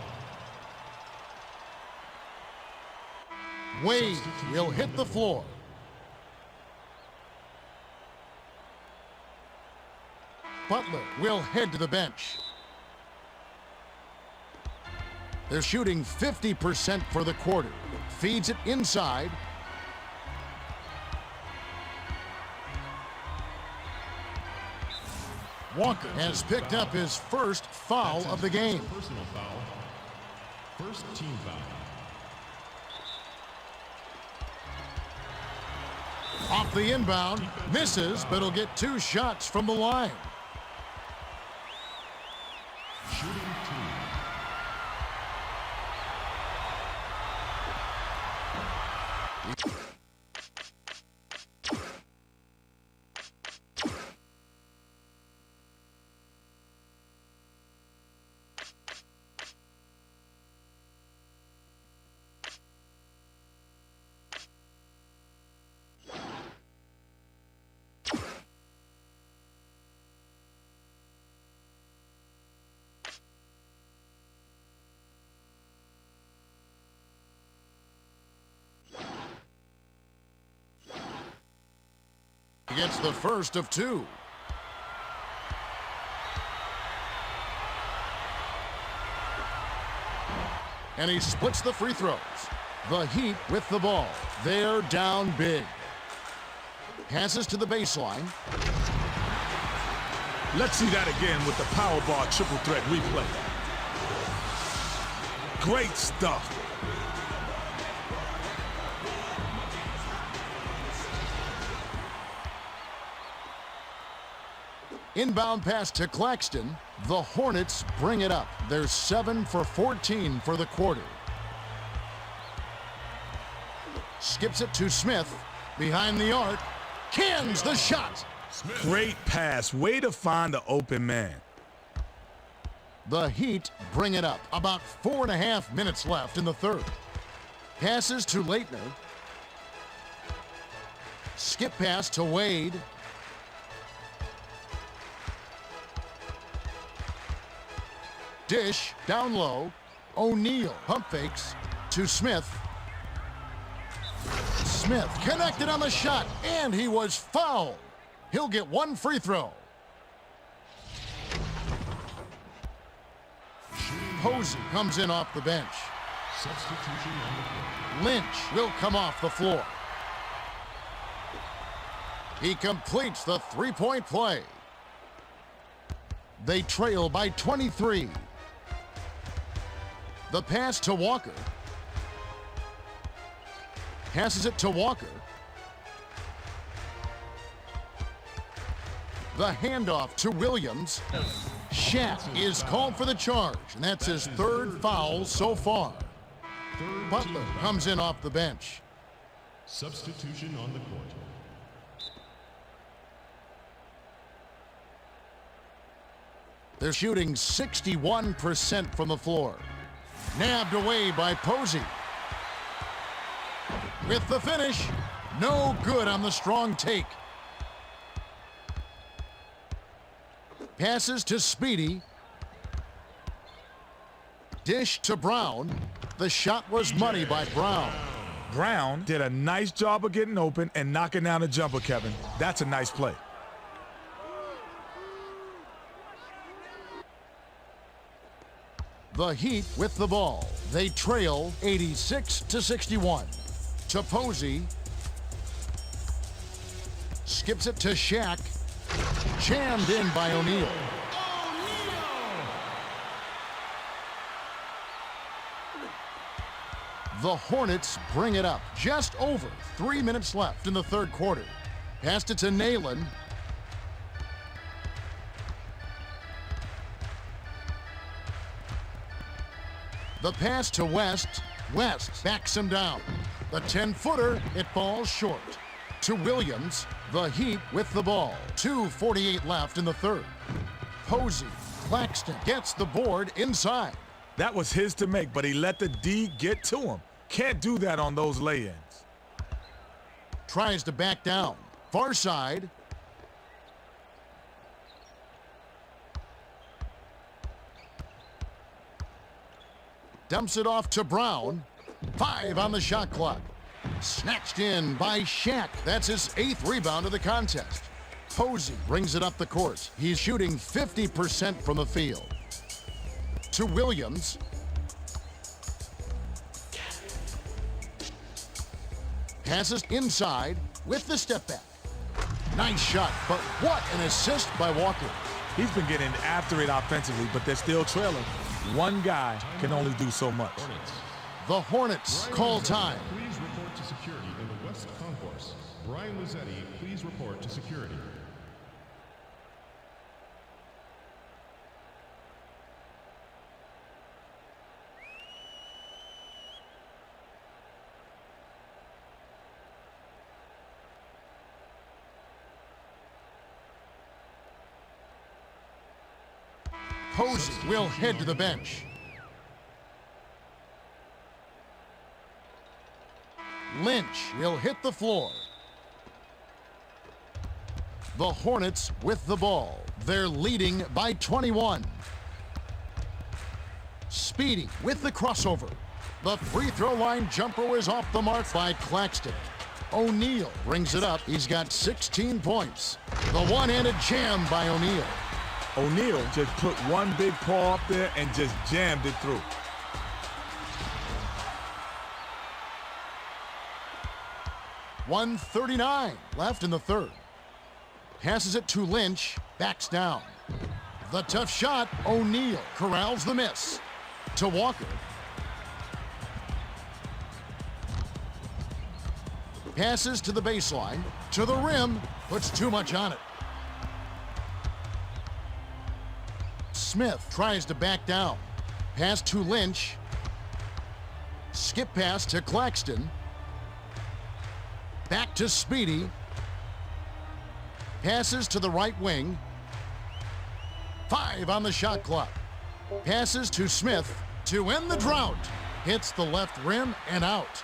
Wade will hit the floor. Butler will head to the bench. They're shooting 50% for the quarter. Feeds it inside. Walker has picked up his first foul of the game. Personal foul. First team foul. Off the inbound, misses, but he'll get 2 shots from the line. Shooting 2. Gets the first of 2. And he splits the free throws. The Heat with the ball. They're down big. Passes to the baseline. Let's see that again with the power bar triple threat replay. Great stuff. Inbound pass to Claxton. The Hornets bring it up. They're 7 for 14 for the quarter. Skips it to Smith. Behind the arc. Cans the shot. Great pass. Way to find the open man. The Heat bring it up. About 4.5 minutes left in the third. Passes to Leitner. Skip pass to Wade. Dish down low. O'Neal pump fakes to Smith. Smith connected on the shot, and he was fouled. He'll get 1 free throw. Posey comes in off the bench. Substitution on the court. Lynch will come off the floor. He completes the 3-point play. They trail by 23. The pass to Walker. Passes it to Walker. The handoff to Williams. Shaq is called for the charge, and that's his 3rd foul so far. Butler comes in off the bench. Substitution on the court. They're shooting 61% from the floor. Nabbed away by Posey. With the finish, no good on the strong take. Passes to Speedy. Dish to Brown. The shot was money by Brown. Brown did a nice job of getting open and knocking down a jumper, Kevin. That's a nice play. The Heat with the ball. They trail 86-61. To Posey. Skips it to Shaq. Jammed in by O'Neal. The Hornets bring it up. Just over 3 minutes left in the third quarter. Passed it to Nayland. The pass to West. West backs him down. The 10-footer, it falls short. To Williams, the Heat with the ball. 2:48 left in the third. Posey, Claxton gets the board inside. That was his to make, but he let the D get to him. Can't do that on those lay-ins. Tries to back down. Far side. Dumps it off to Brown. 5 on the shot clock. Snatched in by Shaq. That's his 8th rebound of the contest. Posey brings it up the court. He's shooting 50% from the field. To Williams. Passes inside with the step back. Nice shot, but what an assist by Walker. He's been getting after it offensively, but they're still trailing. One guy can only do so much. The Hornets call time. Please report to security in the West Concourse. Brian Luzetti, please report to security. Posey will head to the bench. Lynch will hit the floor. The Hornets with the ball. They're leading by 21. Speedy with the crossover. The free throw line jumper was off the mark by Claxton. O'Neal brings it up. He's got 16 points. The one-handed jam by O'Neal. O'Neal just put one big paw up there and just jammed it through. .139 left in the third. Passes it to Lynch, backs down. The tough shot, O'Neal corrals the miss. To Walker. Passes to the baseline, to the rim, puts too much on it. Smith tries to back down. Pass to Lynch. Skip pass to Claxton. Back to Speedy. Passes to the right wing. 5 on the shot clock. Passes to Smith to end the drought. Hits the left rim and out.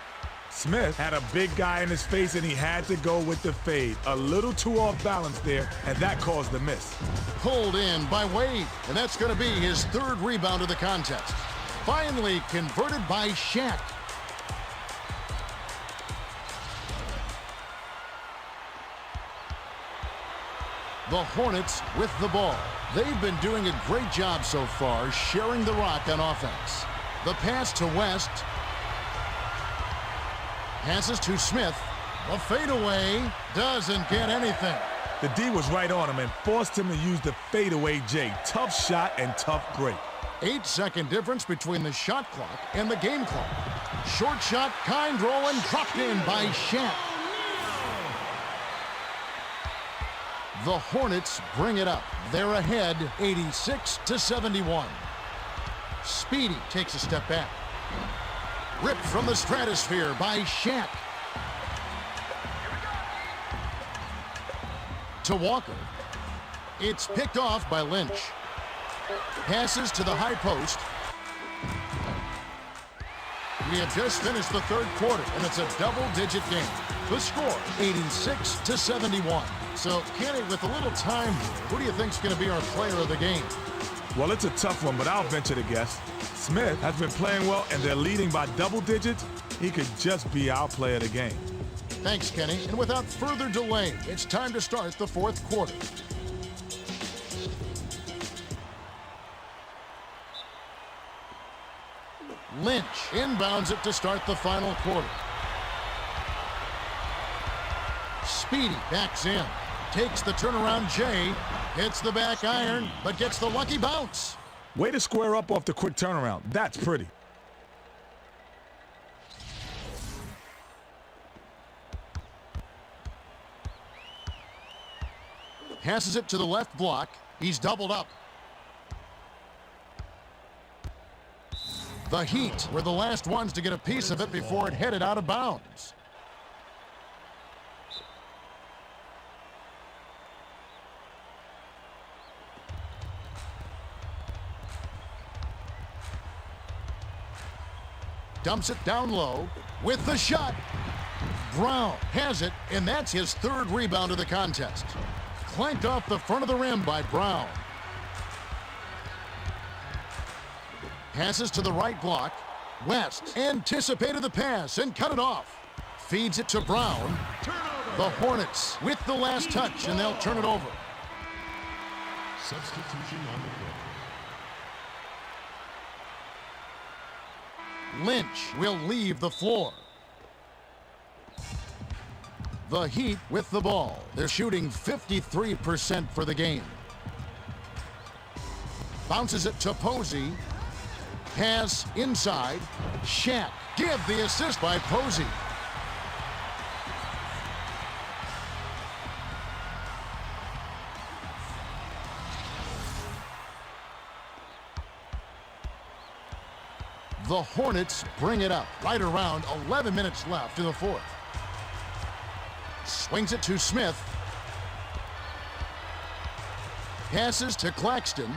Smith had a big guy in his face, and he had to go with the fade. A little too off balance there, and that caused the miss. Pulled in by Wade, and that's going to be his third rebound of the contest. Finally converted by Shaq. The Hornets with the ball. They've been doing a great job so far sharing the rock on offense. The pass to West. Passes to Smith. The fadeaway doesn't get anything. The D was right on him and forced him to use the fadeaway J. Tough shot and tough break. 8-second difference between the shot clock and the game clock. Short shot, kind roll, and dropped in by Shaq. The Hornets bring it up. They're ahead 86-71. Speedy takes a step back. Ripped from the stratosphere by Shaq. To Walker. It's picked off by Lynch. Passes to the high post. We have just finished the third quarter, and it's a double-digit game. The score, 86-71. So, Kenny, with a little time here, who do you think is going to be our player of the game? Well, it's a tough one, but I'll venture to guess. Smith has been playing well, and they're leading by double digits. He could just be our player of the game. Thanks, Kenny. And without further delay, it's time to start the fourth quarter. Lynch inbounds it to start the final quarter. Speedy backs in. Takes the turnaround J. Hits the back iron, but gets the lucky bounce. Way to square up off the quick turnaround. That's pretty. Passes it to the left block. He's doubled up. The Heat were the last ones to get a piece of it before it headed out of bounds. Dumps it down low with the shot. Brown has it, and that's his third rebound of the contest. Clanked off the front of the rim by Brown. Passes to the right block. West anticipated the pass and cut it off. Feeds it to Brown. The Hornets with the last touch, and they'll turn it over. Substitution on the court. Lynch will leave the floor. The Heat with the ball. They're shooting 53% for the game. Bounces it to Posey. Pass inside. Shaq. Give the assist by Posey. The Hornets bring it up right around 11 minutes left in the fourth. Swings it to Smith. Passes to Claxton.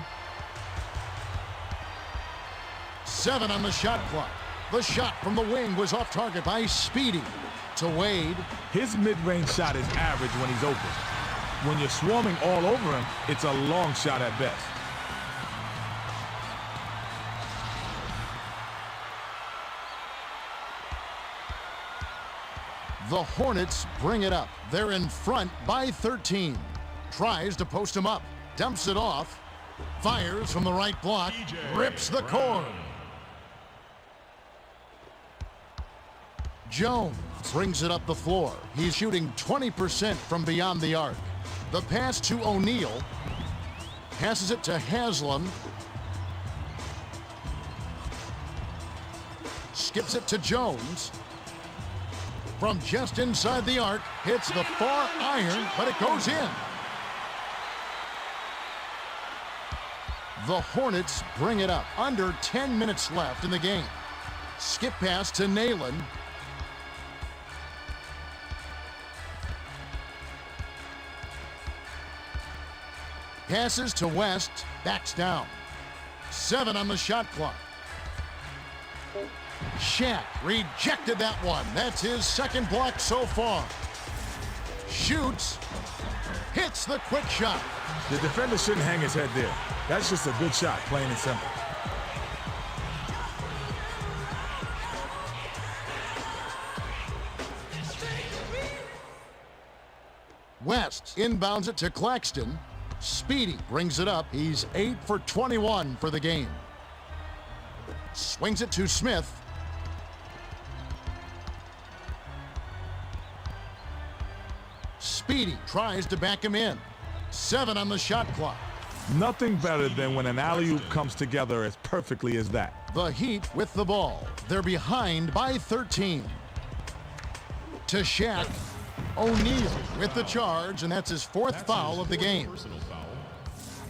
7 on the shot clock. The shot from the wing was off target by Speedy. To Wade. His mid-range shot is average when he's open. When you're swarming all over him, it's a long shot at best. The Hornets bring it up. They're in front by 13. Tries to post him up. Dumps it off. Fires from the right block. Rips the cord. Jones brings it up the floor. He's shooting 20% from beyond the arc. The pass to O'Neal. Passes it to Haslam. Skips it to Jones. From just inside the arc, hits the far iron, but it goes in. The Hornets bring it up. Under 10 minutes left in the game. Skip pass to Nayland. Passes to West. Backs down. 7 on the shot clock. Shaq rejected that one. That's his second block so far. Shoots. Hits the quick shot. The defender shouldn't hang his head there. That's just a good shot, plain and simple. West inbounds it to Claxton. Speedy brings it up. He's 8 for 21 for the game. Swings it to Smith. Speedy tries to back him in. 7 on the shot clock. Nothing better than when an alley-oop comes together as perfectly as that. The Heat with the ball. They're behind by 13. To Shaq. O'Neal with the charge, and that's his 4th foul of the game.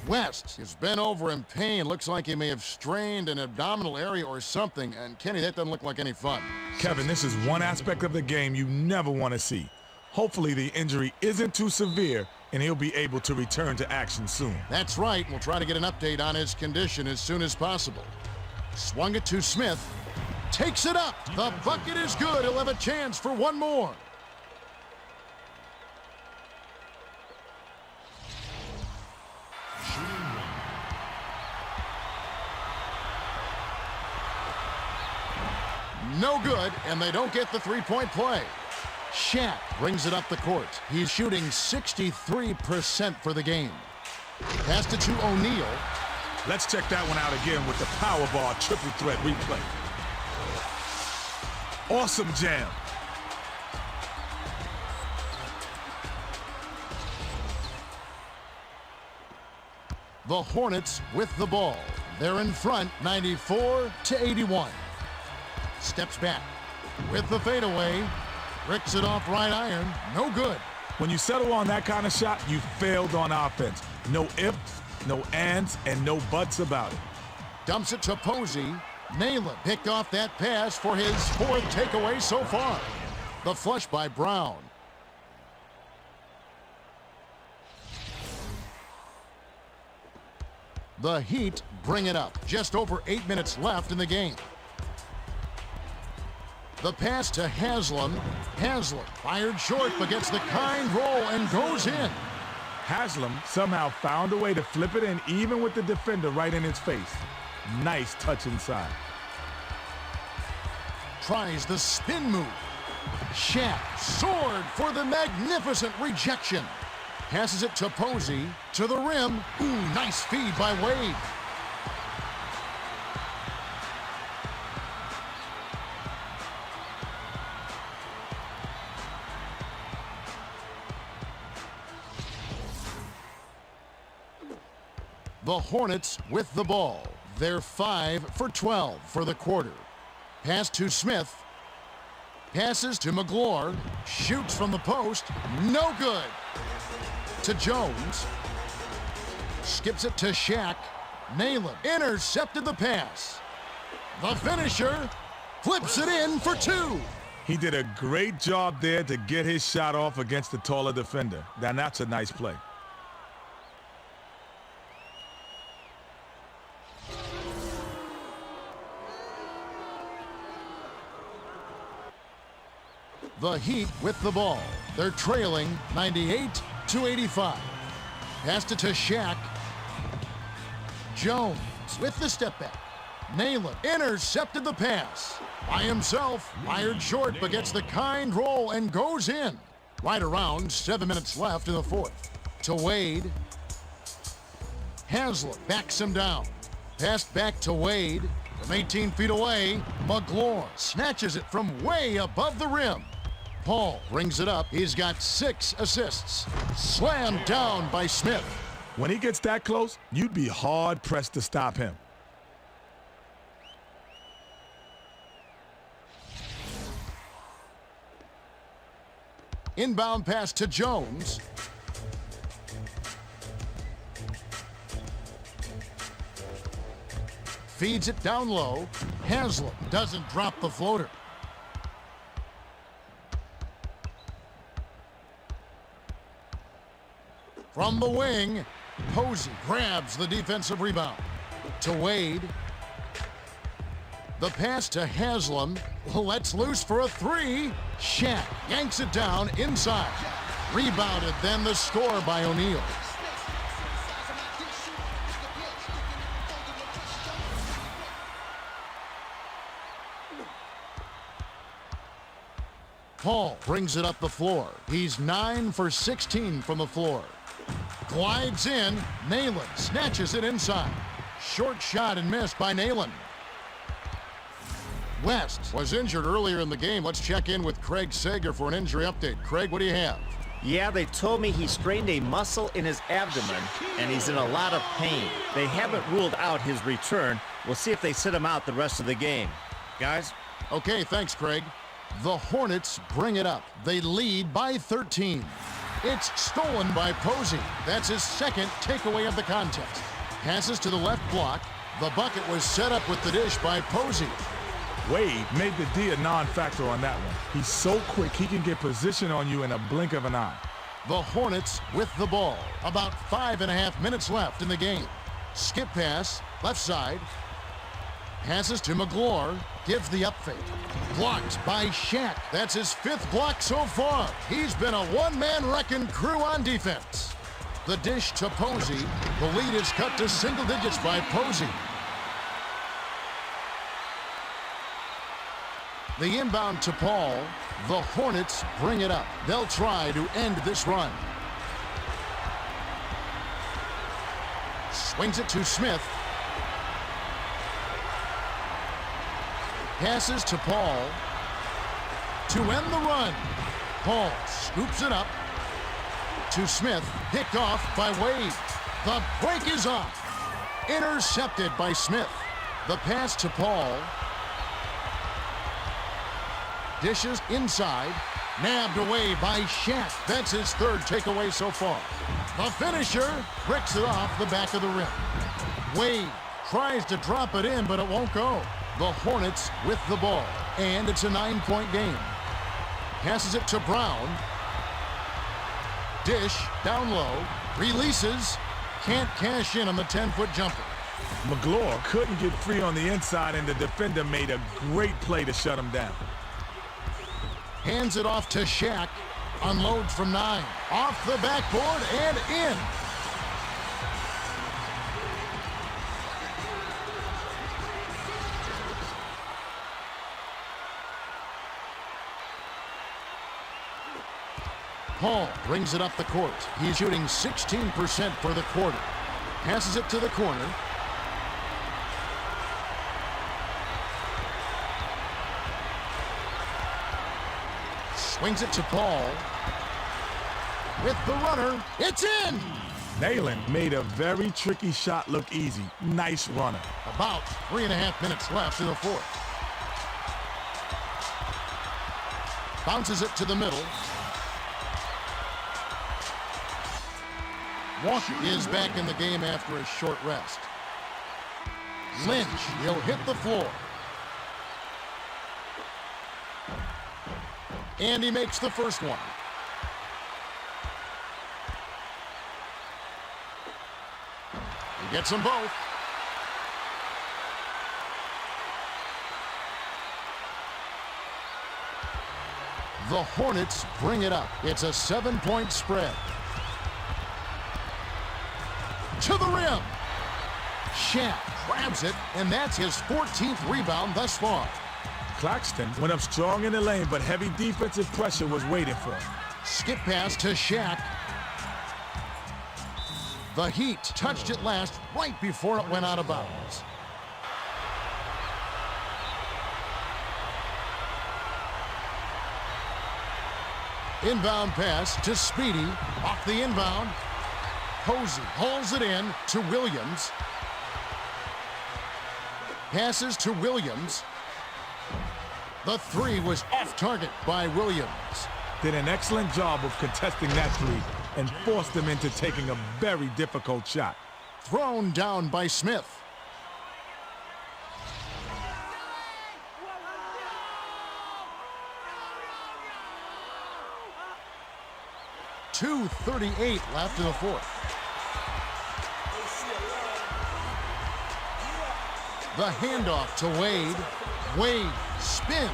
West is bent over in pain. Looks like he may have strained an abdominal area or something. And Kenny, that doesn't look like any fun. Kevin, this is one aspect of the game you never want to see. Hopefully the injury isn't too severe and he'll be able to return to action soon. That's right. We'll try to get an update on his condition as soon as possible. Swung it to Smith. Takes it up. The bucket is good. He'll have a chance for one more. No good, and they don't get the three-point play. Shaq brings it up the court. He's shooting 63% for the game. Passed it to O'Neal. Let's check that one out again with the Powerball triple threat replay. Awesome jam. The Hornets with the ball. They're in front, 94-81. Steps back with the fadeaway. Ricks it off right iron. No good. When you settle on that kind of shot, you failed on offense. No ifs, no ands, and no buts about it. Dumps it to Posey. Nayland picked off that pass for his 4th takeaway so far. The flush by Brown. The Heat bring it up. Just over 8 minutes left in the game. The pass to Haslam. Haslam fired short but gets the kind roll and goes in. Haslam somehow found a way to flip it in even with the defender right in his face. Nice touch inside. Tries the spin move. Shaq soared for the magnificent rejection. Passes it to Posey. To the rim. Ooh, nice feed by Wade. The Hornets with the ball. They're 5 for 12 for the quarter. Pass to Smith. Passes to McGlure. Shoots from the post. No good. To Jones. Skips it to Shaq. Nayland intercepted the pass. The finisher flips it in for 2. He did a great job there to get his shot off against the taller defender. Now that's a nice play. The Heat with the ball. They're trailing 98-85. Passed it to Shaq. Jones with the step back. Nayland intercepted the pass. By himself, fired short, but gets the kind roll and goes in. Right around 7 minutes left in the fourth. To Wade. Haslem backs him down. Passed back to Wade. From 18 feet away, McGlure snatches it from way above the rim. Paul brings it up. He's got 6 assists. Slammed down by Smith. When he gets that close, you'd be hard-pressed to stop him. Inbound pass to Jones. Feeds it down low. Haslem doesn't drop the floater. From the wing, Posey grabs the defensive rebound. To Wade. The pass to Haslem. Lets loose for a 3. Shaq yanks it down inside. Rebounded, then the score by O'Neal. Paul brings it up the floor. He's 9 for 16 from the floor. Glides in. Nayland snatches it inside. Short shot and missed by Nayland. West was injured earlier in the game. Let's check in with Craig Sager for an injury update. Craig, what do you have? Yeah, they told me he strained a muscle in his abdomen, and he's in a lot of pain. They haven't ruled out his return. We'll see if they sit him out the rest of the game. Guys? Okay, thanks, Craig. The Hornets bring it up. They lead by 13. It's stolen by Posey. That's his second takeaway of the contest. Passes to the left block. The bucket was set up with the dish by Posey. Wade made the D a non-factor on that one. He's so quick, he can get position on you in a blink of an eye. The Hornets with the ball. About 5.5 minutes left in the game. Skip pass, left side. Passes to McGlure. Gives the up fake. Blocked by Shaq. That's his 5th block so far. He's been a one-man wrecking crew on defense. The dish to Posey. The lead is cut to single digits by Posey. The inbound to Paul. The Hornets bring it up. They'll try to end this run. Swings it to Smith. Passes to Paul. To end the run. Paul scoops it up. To Smith. Picked off by Wade. The break is off. Intercepted by Smith. The pass to Paul. Dishes inside. Nabbed away by Shaq. That's his 3rd takeaway so far. The finisher bricks it off the back of the rim. Wade tries to drop it in, but it won't go. The Hornets with the ball. And it's a 9-point game. Passes it to Brown. Dish down low. Releases. Can't cash in on the 10-foot jumper. McGlure couldn't get free on the inside, and the defender made a great play to shut him down. Hands it off to Shaq. Unloads from 9. Off the backboard and in. Paul brings it up the court. He's shooting 16% for the quarter. Passes it to the corner. Swings it to Paul. With the runner, it's in! Nalen made a very tricky shot look easy. Nice runner. About 3.5 minutes left in the fourth. Bounces it to the middle. Walker is back in the game after a short rest. Lynch will hit the floor. And he makes the first one. He gets them both. The Hornets bring it up. It's a 7-point spread. To the rim. Shaq grabs it, and that's his 14th rebound thus far. Claxton went up strong in the lane, but heavy defensive pressure was waiting for him. Skip pass to Shaq. The Heat touched it last right before it went out of bounds. Inbound pass to Speedy. Off the inbound. Posey hauls it in to Williams. Passes to Williams. The three was off target by Williams. Did an excellent job of contesting that three and forced him into taking a very difficult shot. Thrown down by Smith. .238 left in the fourth. The handoff to Wade. Wade spins.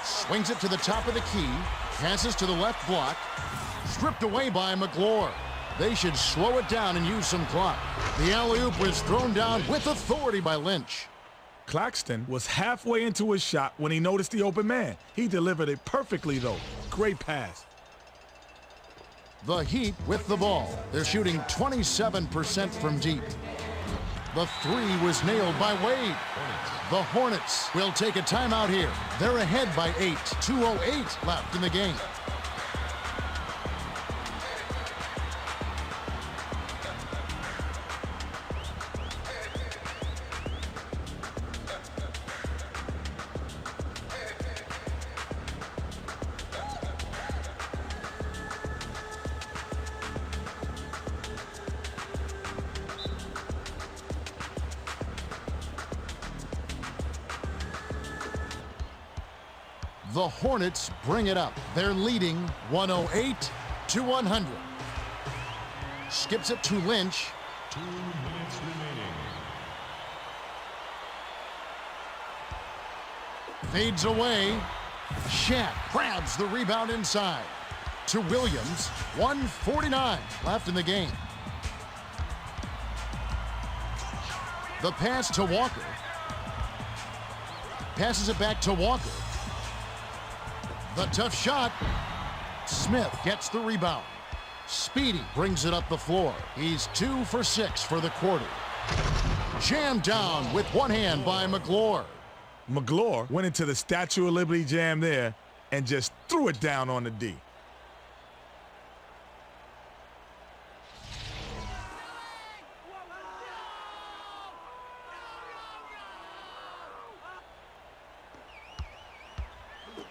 Swings it to the top of the key. Passes to the left block. Stripped away by McGlure. They should slow it down and use some clock. The alley-oop was thrown down with authority by Lynch. Claxton was halfway into his shot when he noticed the open man. He delivered it perfectly, though. Great pass. The Heat with the ball. They're shooting 27% from deep. The three was nailed by Wade. The Hornets will take a timeout here. They're ahead by 8. 2:08 left in the game. The Hornets bring it up. They're leading 108-100. Skips it to Lynch. 2 minutes remaining. Fades away. Shaq grabs the rebound inside. To Williams. 1:49 left in the game. The pass to Walker. Passes it back to Walker. The tough shot. Smith gets the rebound. Speedy brings it up the floor. He's 2 for 6 for the quarter. Jammed down with one hand by McGlure. McGlure went into the Statue of Liberty jam there and just threw it down on the D.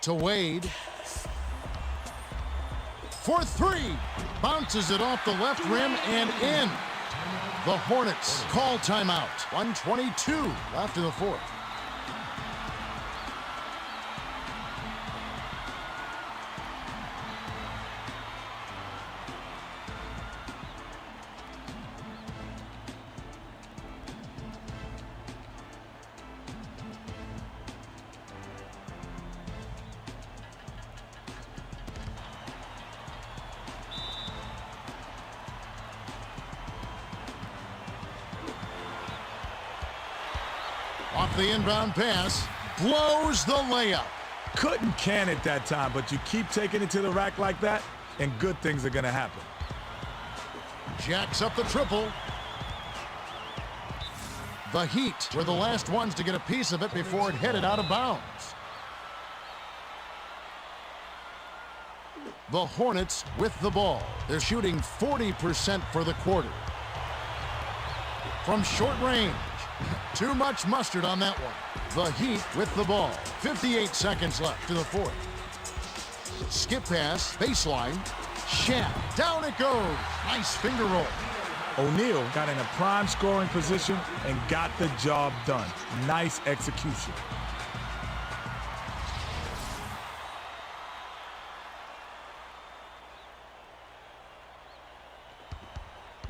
To Wade. For three. Bounces it off the left rim and in. The Hornets call timeout. 1:22 left in the fourth. Off the inbound pass, blows the layup. Couldn't can it that time, but you keep taking it to the rack like that, and good things are going to happen. Jacks up the triple. The Heat were the last ones to get a piece of it before it headed out of bounds. The Hornets with the ball. They're shooting 40% for the quarter. From short range. Too much mustard on that one. The Heat with the ball. 58 seconds left to the fourth. Skip pass, baseline. Shaq, down it goes. Nice finger roll. O'Neal got in a prime scoring position and got the job done. Nice execution.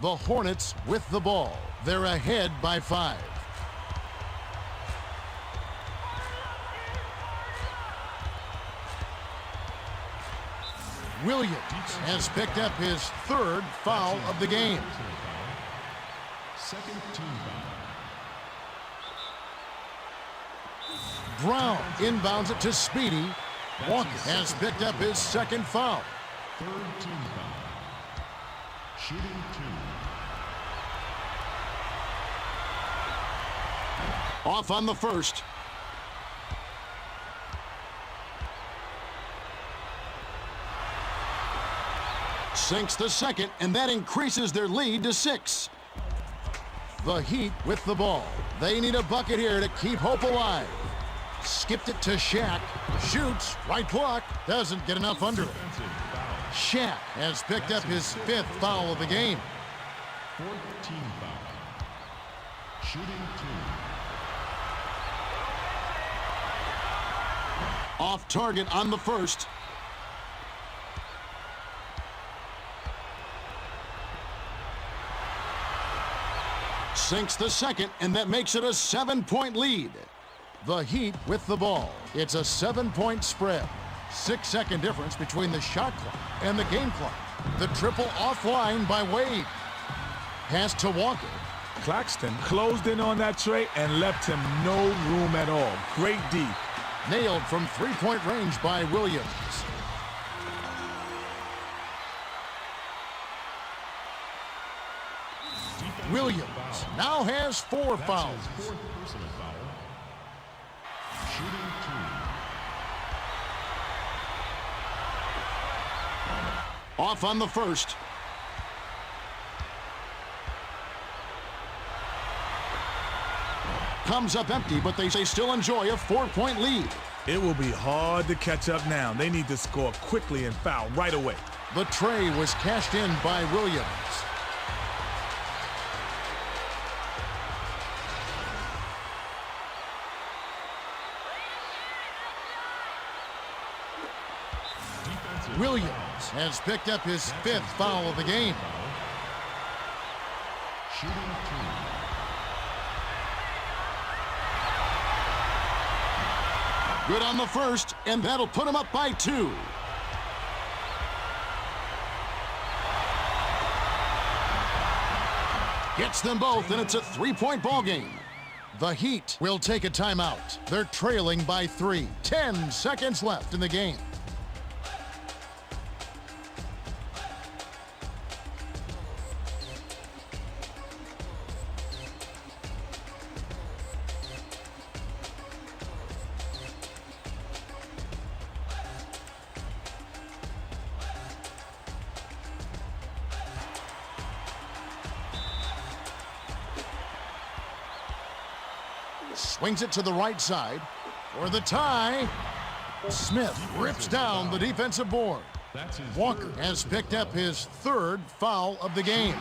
The Hornets with the ball. They're ahead by 5. Williams has picked up his 3rd foul of the game. Second team foul. Brown inbounds it to Speedy. Walker has picked up his 2nd foul. Third team foul. Shooting 2. Off on the first. Sinks the second, and that increases their lead to 6. The Heat with the ball. They need a bucket here to keep hope alive. Skipped it to Shaq. Shoots. Right block. Doesn't get enough under it. Shaq has picked up his 5th foul of the game. Fourth team foul. Shooting 2. Off target on the first. Sinks the second, and that makes it a 7-point lead. The Heat with the ball. It's a 7-point spread. 6-second difference between the shot clock and the game clock. The triple offline by Wade. Pass to Walker. Claxton closed in on that tray and left him no room at all. Great D. Nailed from 3-point range by Williams. Williams now has 4 fouls. His 4th personal foul. Shooting 2. Off on the first. Comes up empty, but they still enjoy a 4-point lead. It will be hard to catch up now. They need to score quickly and foul right away. The tray was cashed in by Williams. Williams has picked up his 5th foul of the game. Shooting 2. Good on the first, and that'll put him up by 2. Gets them both, and it's a 3-point ball game. The Heat will take a timeout. They're trailing by 3. 10 seconds left in the game. Swings it to the right side for the tie. Smith rips down the defensive board. Walker has picked up his 3rd foul of the game.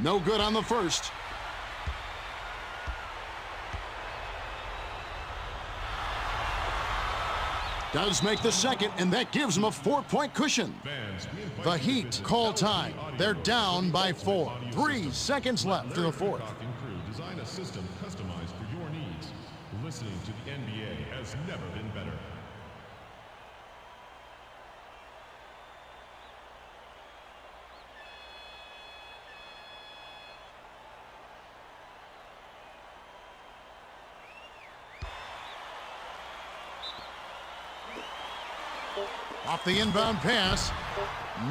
No good on the first. Does make the second, and that gives them a 4-point cushion. The Heat call time. They're down by 4. 3 seconds left in the fourth. Design a system customized for your needs. Listening to the NBA has never been better. Off the inbound pass.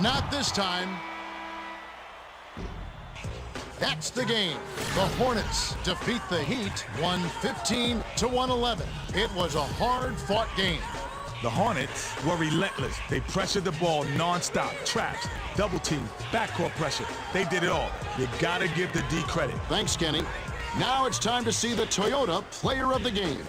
Not this time. That's the game. The Hornets defeat the Heat 115-111. It was a hard-fought game. The Hornets were relentless. They pressured the ball nonstop. Traps, double team, backcourt pressure. They did it all. You gotta give the D credit. Thanks, Kenny. Now it's time to see the Toyota Player of the Game.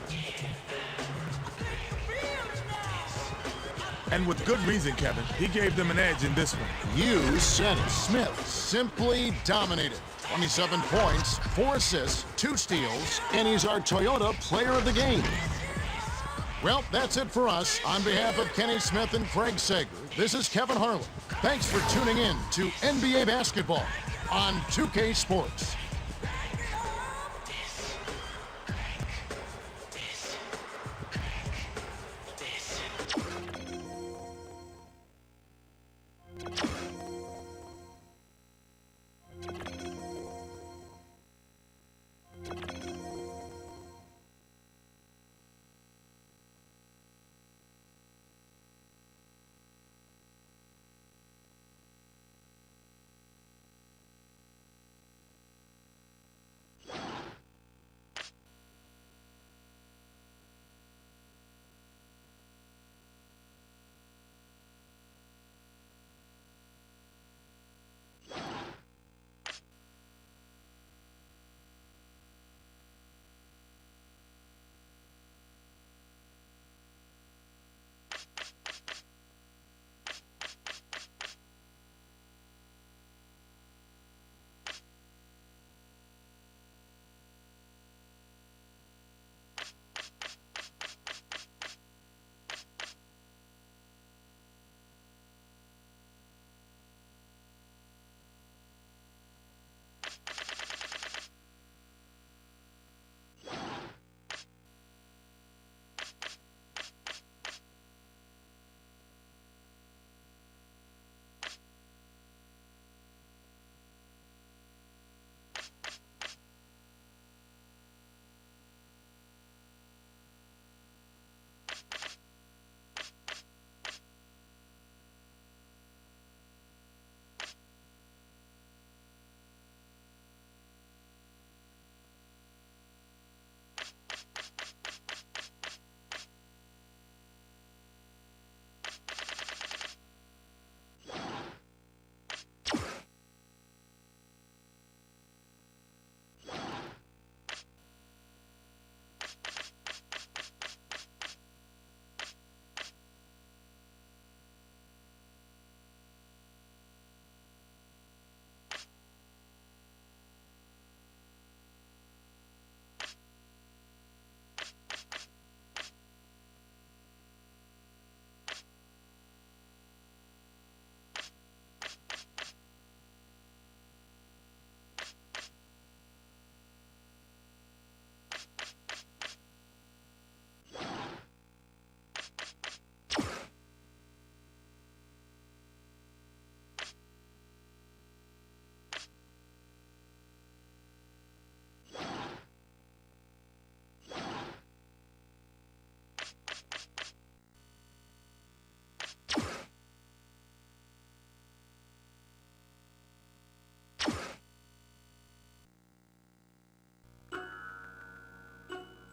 And with good reason, Kevin. He gave them an edge in this one. You said it. Smith simply dominated. 27 points, 4 assists, 2 steals, and he's our Toyota Player of the Game. Well, that's it for us. On behalf of Kenny Smith and Craig Sager, this is Kevin Harlan. Thanks for tuning in to NBA Basketball on 2K Sports.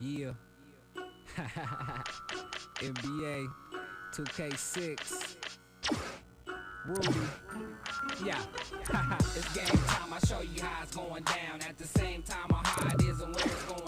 Yeah. NBA 2K6. Rudy. Yeah. It's game time. I show you how it's going down. At the same time, how it is and where it's going